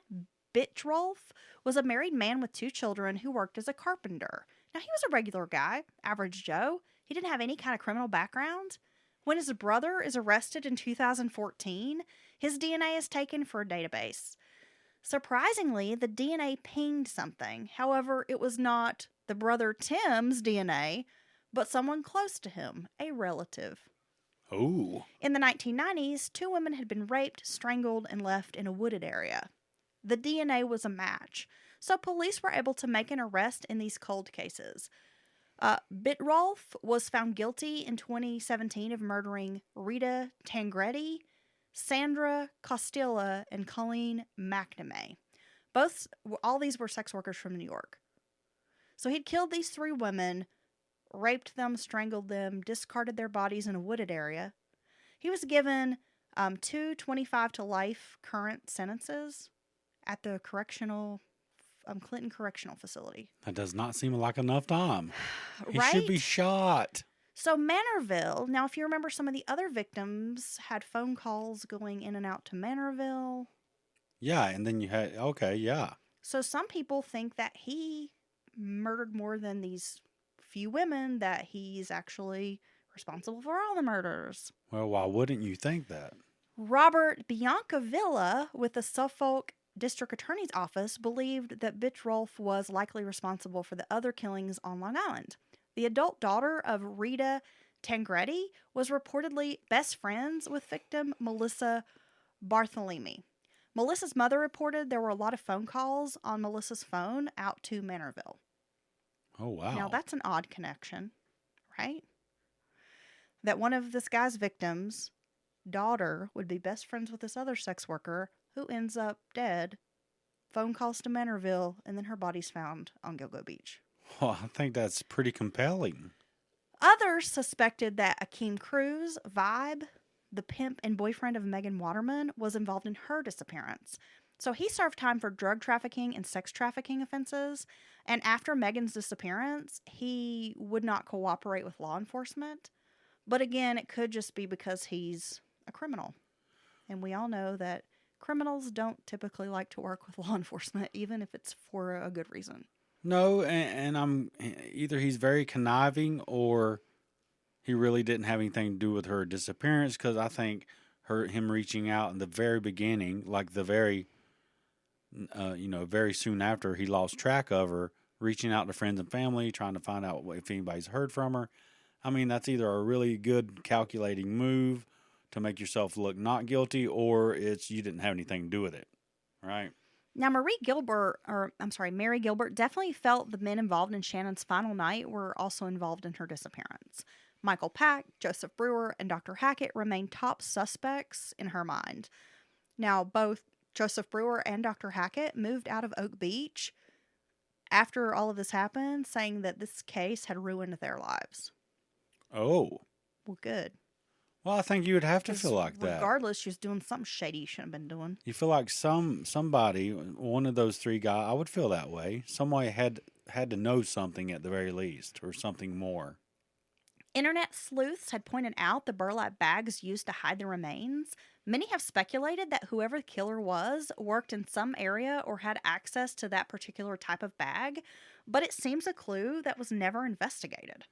Bittrolf was a married man with 2 children who worked as a carpenter. Now, he was a regular guy, average Joe. He didn't have any kind of criminal background. When his brother is arrested in 2014, his DNA is taken for a database. Surprisingly, the DNA pinged something. However, it was not the brother Tim's DNA, but someone close to him, a relative. Oh. In the 1990s, 2 women had been raped, strangled, and left in a wooded area. The DNA was a match, so police were able to make an arrest in these cold cases. Bittrolf was found guilty in 2017 of murdering Rita Tangretti, Sandra Costilla, and Colleen McNamee. All these were sex workers from New York. So he'd killed these 3 women, raped them, strangled them, discarded their bodies in a wooded area. He was given 2 25 to life current sentences at the Clinton Correctional Facility. That does not seem like enough time. He Right? should be shot. So Manorville, now if you remember, some of the other victims had phone calls going in and out to Manorville. Yeah, and then you had... Okay, yeah. So some people think that he murdered more than these few women that he's actually responsible for all the murders. Well, why wouldn't you think that? Robert Biancavilla with the Suffolk District Attorney's Office believed that Bitch Rolfe was likely responsible for the other killings on Long Island. The adult daughter of Rita Tangretti was reportedly best friends with victim Melissa Barthelemy. Melissa's mother reported there were a lot of phone calls on Melissa's phone out to Manorville. Oh, wow. Now, that's an odd connection, right? That one of this guy's victims' daughter would be best friends with this other sex worker who ends up dead. Phone calls to Manorville, and then her body's found on Gilgo Beach. Well, I think that's pretty compelling. Others suspected that Akeem Cruz, Vibe, the pimp and boyfriend of Megan Waterman, was involved in her disappearance. So he served time for drug trafficking and sex trafficking offenses. And after Megan's disappearance, he would not cooperate with law enforcement. But again, it could just be because he's a criminal. And we all know that criminals don't typically like to work with law enforcement, even if it's for a good reason. No, and I'm either he's very conniving or he really didn't have anything to do with her disappearance, because I think him reaching out in the very beginning, like the very, very soon after he lost track of her, reaching out to friends and family, trying to find out if anybody's heard from her. I mean, that's either a really good calculating move to make yourself look not guilty, or it's you didn't have anything to do with it, right? Now, Mary Gilbert definitely felt the men involved in Shannon's final night were also involved in her disappearance. Michael Pack, Joseph Brewer, and Dr. Hackett remained top suspects in her mind. Now, both Joseph Brewer and Dr. Hackett moved out of Oak Beach after all of this happened, saying that this case had ruined their lives. Oh. Well, good. Well, I think you would have to feel like that. Regardless, she was doing something shady you shouldn't have been doing. You feel like somebody, one of those three guys, I would feel that way. Somebody had to know something at the very least, or something more. Internet sleuths had pointed out the burlap bags used to hide the remains. Many have speculated that whoever the killer was worked in some area or had access to that particular type of bag, but it seems a clue that was never investigated.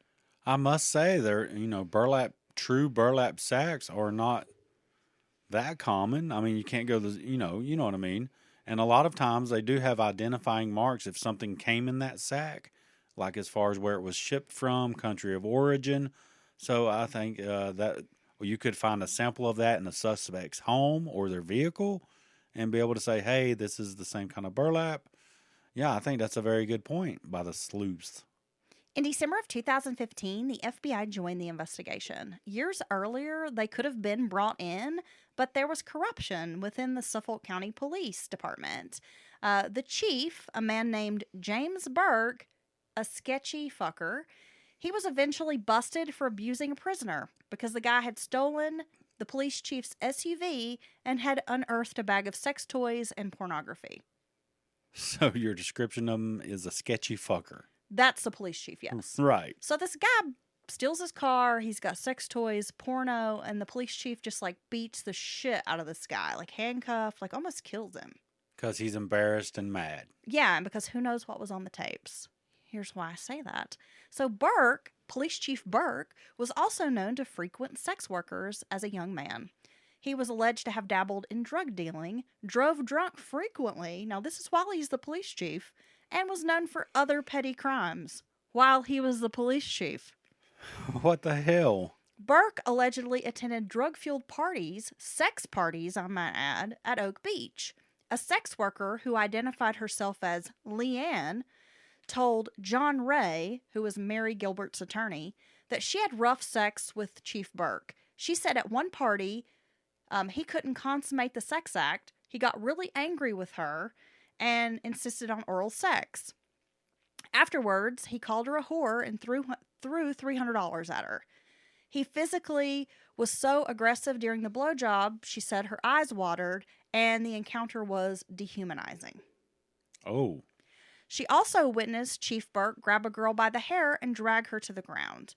I must say, true burlap sacks are not that common. I mean, you can't go you know what I mean. And a lot of times they do have identifying marks if something came in that sack, like as far as where it was shipped from, country of origin. So I think that you could find a sample of that in the suspect's home or their vehicle and be able to say, hey, this is the same kind of burlap. Yeah, I think that's a very good point by the sleuths. In December of 2015, the FBI joined the investigation. Years earlier, they could have been brought in, but there was corruption within the Suffolk County Police Department. The chief, a man named James Burke, a sketchy fucker, he was eventually busted for abusing a prisoner because the guy had stolen the police chief's SUV and had unearthed a bag of sex toys and pornography. So your description of him is a sketchy fucker. That's the police chief, yes. Right. So this guy steals his car, he's got sex toys, porno, and the police chief just beats the shit out of this guy, handcuffed, almost kills him. Because he's embarrassed and mad. Yeah, and because who knows what was on the tapes. Here's why I say that. So Burke, Police Chief Burke, was also known to frequent sex workers as a young man. He was alleged to have dabbled in drug dealing, drove drunk frequently, now this is while he's the police chief, and was known for other petty crimes while he was the police chief. What the hell? Burke allegedly attended drug-fueled parties, sex parties, I might add, at Oak Beach. A sex worker who identified herself as Leanne told John Ray, who was Mary Gilbert's attorney, that she had rough sex with Chief Burke. She said at one party he couldn't consummate the sex act. He got really angry with her and insisted on oral sex. Afterwards, he called her a whore and threw $300 at her. He physically was so aggressive during the blowjob, she said her eyes watered, and the encounter was dehumanizing. Oh. She also witnessed Chief Burke grab a girl by the hair and drag her to the ground.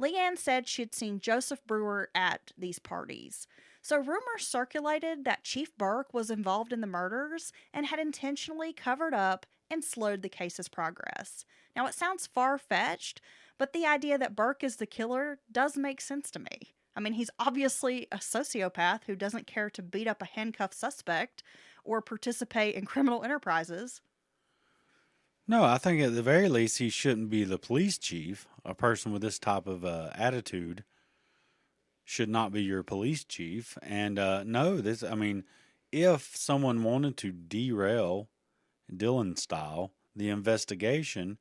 Leanne said she'd seen Joseph Brewer at these parties. So rumors circulated that Chief Burke was involved in the murders and had intentionally covered up and slowed the case's progress. Now, it sounds far-fetched, But the idea that Burke is the killer does make sense to me. I mean, he's obviously a sociopath who doesn't care to beat up a handcuffed suspect or participate in criminal enterprises. No, I think at the very least he shouldn't be the police chief. A person with this type of attitude should not be your police chief. And no, this, I mean, if someone wanted to derail Dylan style the investigation,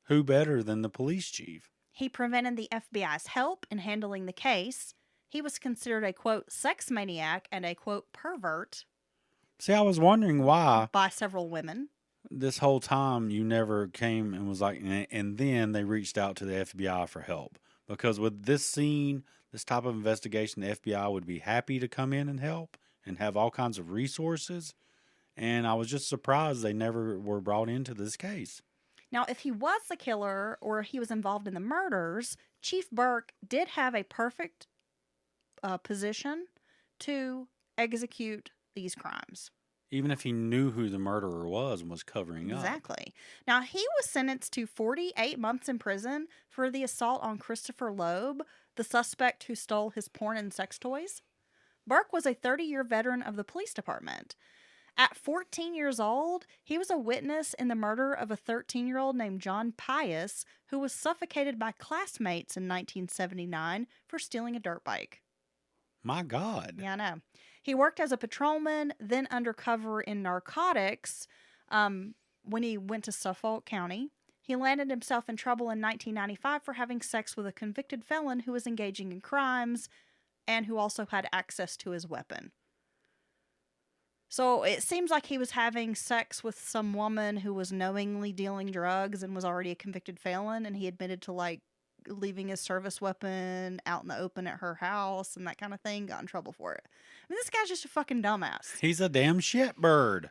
who better than the police chief? He prevented the FBI's help in handling the case. He was considered a, quote, sex maniac and a, quote, pervert. See, I was wondering why by several women. This whole time you never came and was like, and then they reached out to the FBI for help. Because with this scene, this type of investigation, the FBI would be happy to come in and help and have all kinds of resources. And I was just surprised they never were brought into this case. Now, if he was the killer or he was involved in the murders, Chief Burke did have a perfect position to execute these crimes. Even if he knew who the murderer was and was covering up. Exactly. Now, he was sentenced to 48 months in prison for the assault on Christopher Loeb, the suspect who stole his porn and sex toys. Burke was a 30-year veteran of the police department. At 14 years old, he was a witness in the murder of a 13-year-old named John Pius, who was suffocated by classmates in 1979 for stealing a dirt bike. My God. Yeah, I know. He worked as a patrolman, then undercover in narcotics when he went to Suffolk County. He landed himself in trouble in 1995 for having sex with a convicted felon who was engaging in crimes and who also had access to his weapon. So it seems like he was having sex with some woman who was knowingly dealing drugs and was already a convicted felon, and he admitted to, like, leaving his service weapon out in the open at her house and that kind of thing, got in trouble for it. I mean, this guy's just a fucking dumbass. He's a damn shitbird.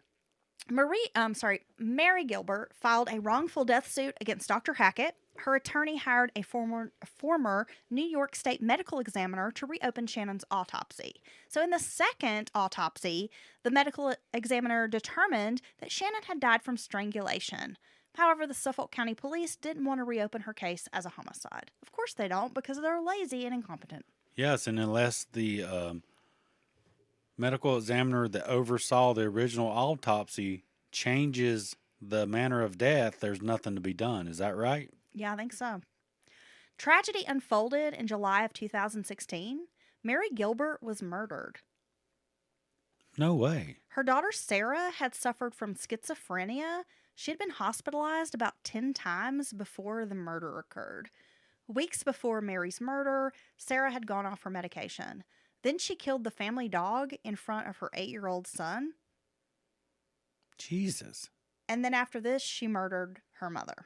Mary Gilbert filed a wrongful death suit against Dr. Hackett. Her attorney hired a former New York State medical examiner to reopen Shannan's autopsy. So in the second autopsy, the medical examiner determined that Shannan had died from strangulation. However, the Suffolk County Police didn't want to reopen her case as a homicide. Of course they don't, because they're lazy and incompetent. Yes, and unless the medical examiner that oversaw the original autopsy changes the manner of death, there's nothing to be done. Is that right? Yeah, I think so. Tragedy unfolded in July of 2016. Mary Gilbert was murdered. No way. Her daughter Sarah had suffered from schizophrenia. She had been hospitalized about 10 times before the murder occurred. Weeks before Mary's murder, Sarah had gone off her medication. Then she killed the family dog in front of her 8-year-old son. Jesus. And then after this, she murdered her mother.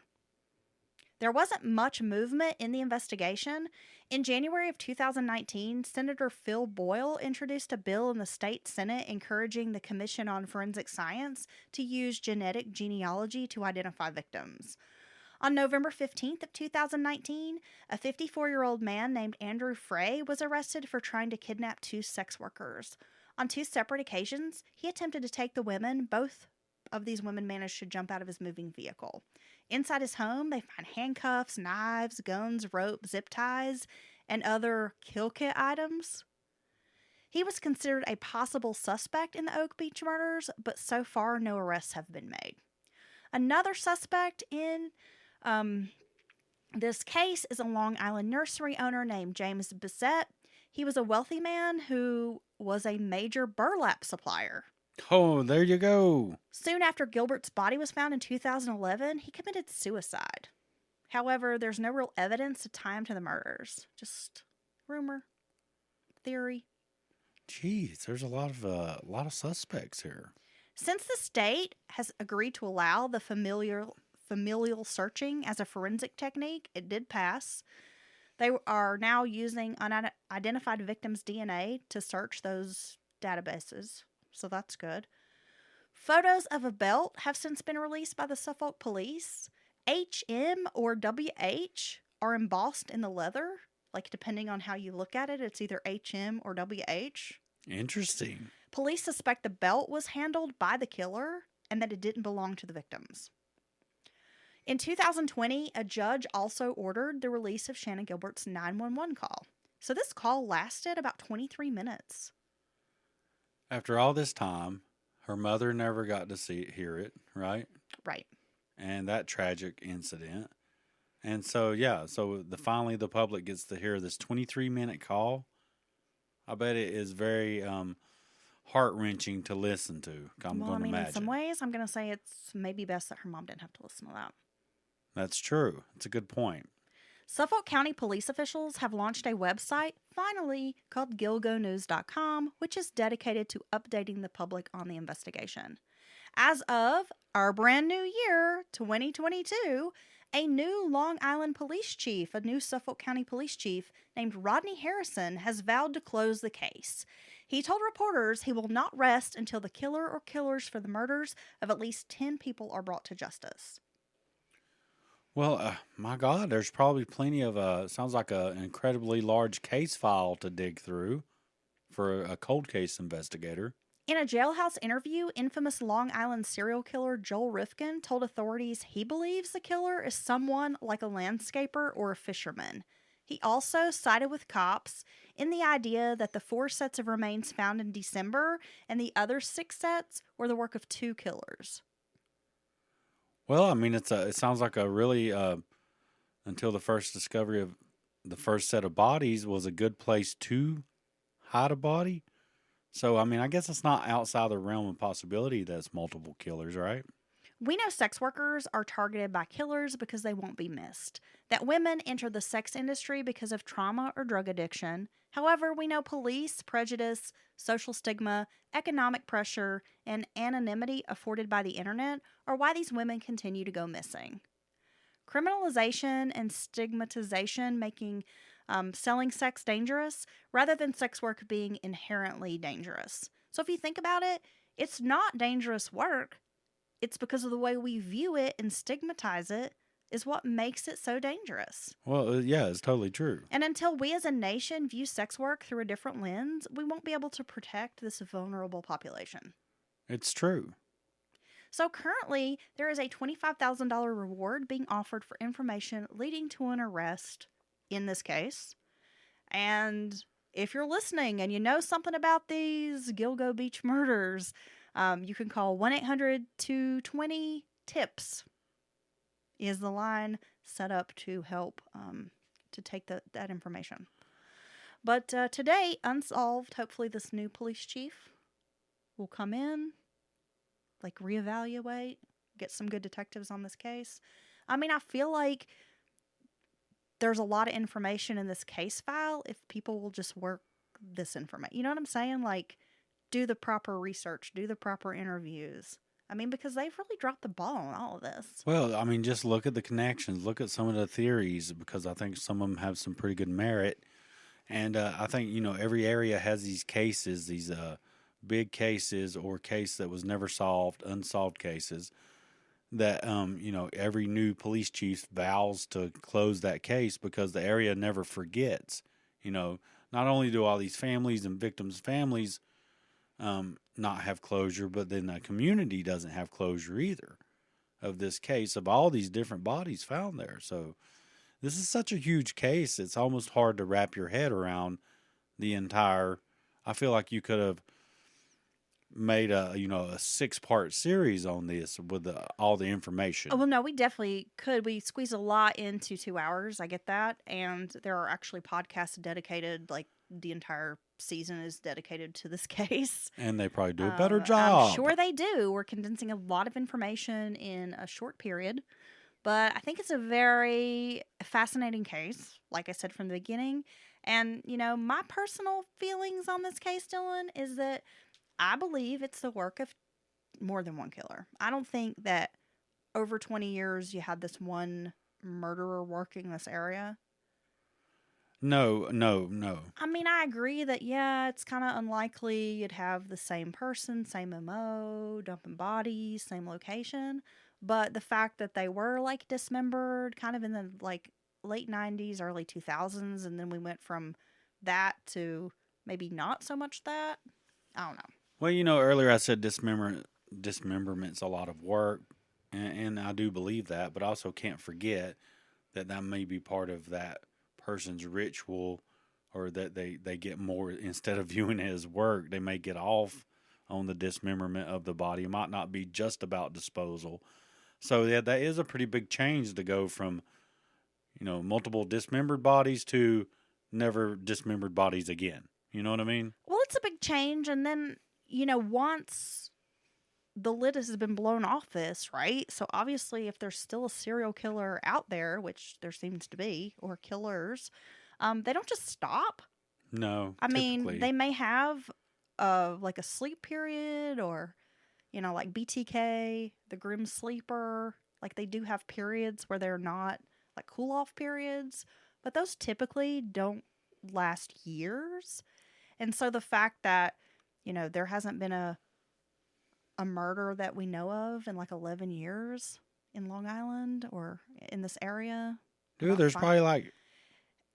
There wasn't much movement in the investigation. In January of 2019, Senator Phil Boyle introduced a bill in the state Senate encouraging the Commission on Forensic Science to use genetic genealogy to identify victims. On November 15th of 2019, a 54-year-old man named Andrew Frey was arrested for trying to kidnap 2 sex workers. On 2 separate occasions, he attempted to take the women. Both of these women managed to jump out of his moving vehicle. Inside his home, they find handcuffs, knives, guns, rope, zip ties, and other kill kit items. He was considered a possible suspect in the Oak Beach murders, but so far no arrests have been made. Another suspect in this case is a Long Island nursery owner named James Bissett. He was a wealthy man who was a major burlap supplier. Oh, there you go. Soon after Gilbert's body was found in 2011, he committed suicide. However, there's no real evidence to tie him to the murders. Just rumor, theory. Jeez, there's a lot of suspects here. Since the state has agreed to allow the familial searching as a forensic technique, it did pass. They are now using unidentified victims' DNA to search those databases. So that's good. Photos of a belt have since been released by the Suffolk Police. HM or WH are embossed in the leather. Like, depending on how you look at it, it's either HM or WH. Interesting. Police suspect the belt was handled by the killer and that it didn't belong to the victims. In 2020, a judge also ordered the release of Shannan Gilbert's 911 call. So this call lasted about 23 minutes. After all this time, her mother never got to hear it, right? Right. And that tragic incident. And so, finally the public gets to hear this 23-minute call. I bet it is very heart-wrenching to listen to. I'm going to imagine. In some ways, I'm going to say it's maybe best that her mom didn't have to listen to that. That's true. It's a good point. Suffolk County police officials have launched a website, finally, called gilgonews.com, which is dedicated to updating the public on the investigation. As of our brand new year, 2022, a new Long Island police chief, a new Suffolk County police chief named Rodney Harrison, has vowed to close the case. He told reporters he will not rest until the killer or killers for the murders of at least 10 people are brought to justice. Well, my God, there's probably plenty of, sounds like an incredibly large case file to dig through for a cold case investigator. In a jailhouse interview, infamous Long Island serial killer Joel Rifkin told authorities he believes the killer is someone like a landscaper or a fisherman. He also sided with cops in the idea that the 4 sets of remains found in December and the other 6 sets were the work of 2 killers. Well, I mean, it sounds like a really, until the first discovery of the first set of bodies was a good place to hide a body. So, I mean, I guess it's not outside the realm of possibility that it's multiple killers, right? We know sex workers are targeted by killers because they won't be missed. That women enter the sex industry because of trauma or drug addiction. However, we know police, prejudice, social stigma, economic pressure, and anonymity afforded by the internet are why these women continue to go missing. Criminalization and stigmatization making selling sex dangerous rather than sex work being inherently dangerous. So if you think about it, it's not dangerous work. It's because of the way we view it and stigmatize it is what makes it so dangerous. Well, yeah, it's totally true. And until we as a nation view sex work through a different lens, we won't be able to protect this vulnerable population. It's true. So currently, there is a $25,000 reward being offered for information leading to an arrest in this case. And if you're listening and you know something about these Gilgo Beach murders, you can call 1-800-220-TIPS is the line set up to help to take that information. But today, unsolved, hopefully this new police chief will come in, reevaluate, get some good detectives on this case. I mean, I feel like there's a lot of information in this case file if people will just work this information. You know what I'm saying? Do the proper research, do the proper interviews. I mean, because they've really dropped the ball on all of this. Well, I mean, just look at the connections. Look at some of the theories, because I think some of them have some pretty good merit. And I think, every area has these cases, these big cases or case that was never solved, unsolved cases that, every new police chief vows to close that case because the area never forgets. Not only do all these families and victims' families not have closure, but then the community doesn't have closure either of this case of all these different bodies found there. So this is such a huge case. It's almost hard to wrap your head around the entire. I feel like you could have made a 6-part series on this with all the information. Oh, well, no, we definitely could. We squeeze a lot into 2 hours. I get that. And there are actually podcasts dedicated, the entire season is dedicated to this case. And they probably do a better job. I'm sure they do. We're condensing a lot of information in a short period. But I think it's a very fascinating case, like I said from the beginning. And, my personal feelings on this case, Dylan, is that I believe it's the work of more than one killer. I don't think that over 20 years you had this one murderer working this area. No. I mean, I agree that, it's kind of unlikely you'd have the same person, same MO, dumping bodies, same location. But the fact that they were, dismembered kind of in the, late 90s, early 2000s, and then we went from that to maybe not so much that, I don't know. Well, earlier I said dismemberment's a lot of work, and I do believe that, but I also can't forget that that may be part of that person's ritual, or that they get more, instead of viewing it as work, they may get off on the dismemberment of the body. It might not be just about disposal. So yeah, that is a pretty big change to go from, multiple dismembered bodies to never dismembered bodies again. You know what I mean? Well, it's a big change. And then, once the lid has been blown off this, right? So obviously, if there's still a serial killer out there, which there seems to be, or killers, they don't just stop. No. I mean, typically. they may have like a sleep period, or, like BTK, the Grim Sleeper. Like, they do have periods where they're not, like, cool-off periods. But those typically don't last years. And so the fact that, there hasn't been a murder that we know of in, like, 11 years in Long Island or in this area. Dude, there's probably like...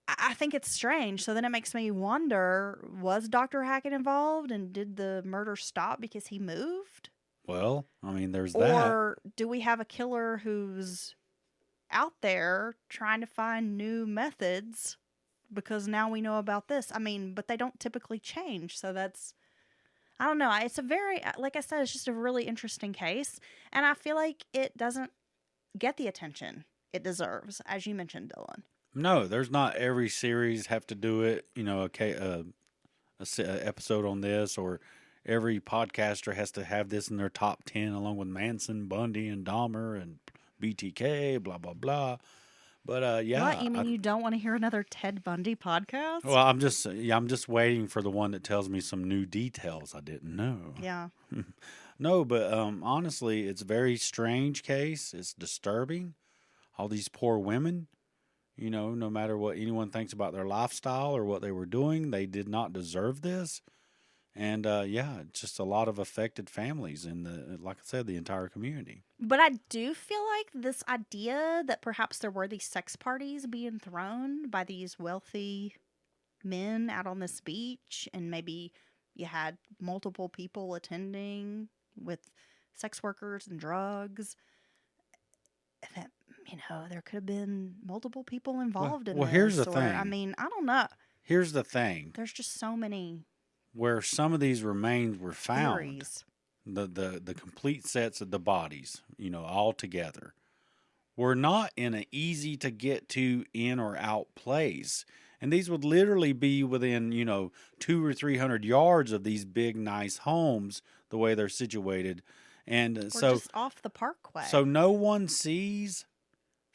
I think it's strange. So then it makes me wonder, was Dr. Hackett involved, and did the murder stop because he moved? Well, I mean, there's that. Or do we have a killer who's out there trying to find new methods because now we know about this? I mean, but they don't typically change. So that's, I don't know. It's a very, like I said, it's just a really interesting case. And I feel like it doesn't get the attention it deserves, as you mentioned, Dylan. No, there's not every series have to do it, a episode on this, or every podcaster has to have this in their top 10 along with Manson, Bundy, and Dahmer, and BTK, blah, blah, blah. But, yeah. What? You mean you don't want to hear another Ted Bundy podcast? Well, I'm just waiting for the one that tells me some new details I didn't know. Yeah. No, but honestly, it's a very strange case. It's disturbing. All these poor women. No matter what anyone thinks about their lifestyle or what they were doing, they did not deserve this. And, just a lot of affected families in like I said, the entire community. But I do feel like this idea that perhaps there were these sex parties being thrown by these wealthy men out on this beach, and maybe you had multiple people attending with sex workers and drugs, that, there could have been multiple people involved in this. Well, here's the or, thing. I mean, I don't know. Here's the thing. There's just so many where some of these remains were found. theories. The complete sets of the bodies, all together, were not in an easy to get to in or out place. And these would literally be within, 200 or 300 yards of these big, nice homes, the way they're situated. And Or so just off the parkway. So no one sees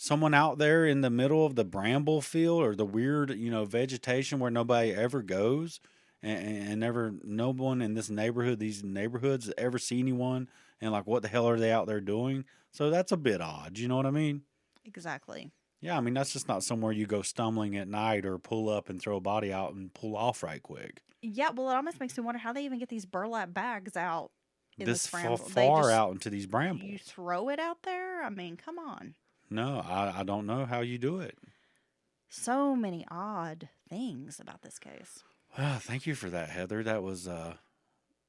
someone out there in the middle of the bramble field or the weird, vegetation where nobody ever goes, and never, no one in these neighborhoods ever see anyone, and like, what the hell are they out there doing? So that's a bit odd. You know what I mean? Exactly. Yeah, I mean, that's just not somewhere you go stumbling at night or pull up and throw a body out and pull off right quick. Yeah, well, it almost makes me wonder how they even get these burlap bags out in This bramble. far out into these brambles. You throw it out there? I mean, come on. No, I don't know how you do it. So many odd things about this case. Well, thank you for that, Heather. That was,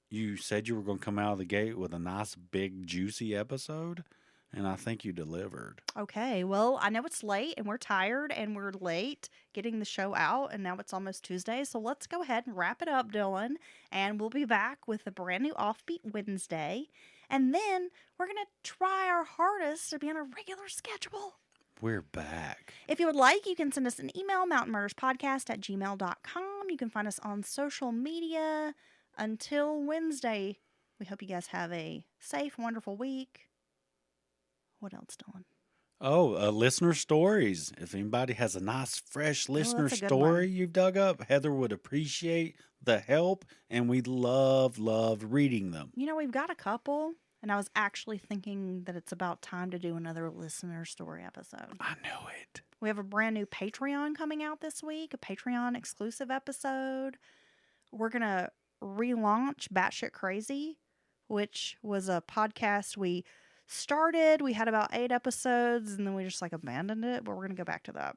you said you were going to come out of the gate with a nice, big, juicy episode, and I think you delivered. Okay, well, I know it's late, and we're tired, and we're late getting the show out, and now it's almost Tuesday, so let's go ahead and wrap it up, Dylan, and we'll be back with a brand new Offbeat Wednesday, and then we're going to try our hardest to be on a regular schedule. We're back. If you would like, you can send us an email, mountainmurderspodcast@gmail.com. You can find us on social media. Until Wednesday, we hope you guys have a safe, wonderful week. What else, Dylan? Oh, listener stories. If anybody has a nice, fresh listener that's a good story one. you've dug up, Heather would appreciate the help, and we love reading them. We've got a couple, and I was actually thinking that it's about time to do another listener story episode. I know it. We have a brand new Patreon coming out this week, a Patreon exclusive episode. We're going to relaunch Batshit Crazy, which was a podcast we started. We had about 8 episodes, and then we just abandoned it, but we're going to go back to that.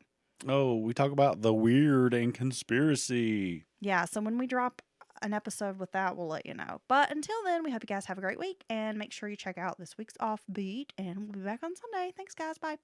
Oh, we talk about the weird and conspiracy. Yeah, so when we drop an episode with that, we'll let you know. But until then, we hope you guys have a great week and make sure you check out this week's Offbeat. And we'll be back on Sunday. Thanks, guys. Bye.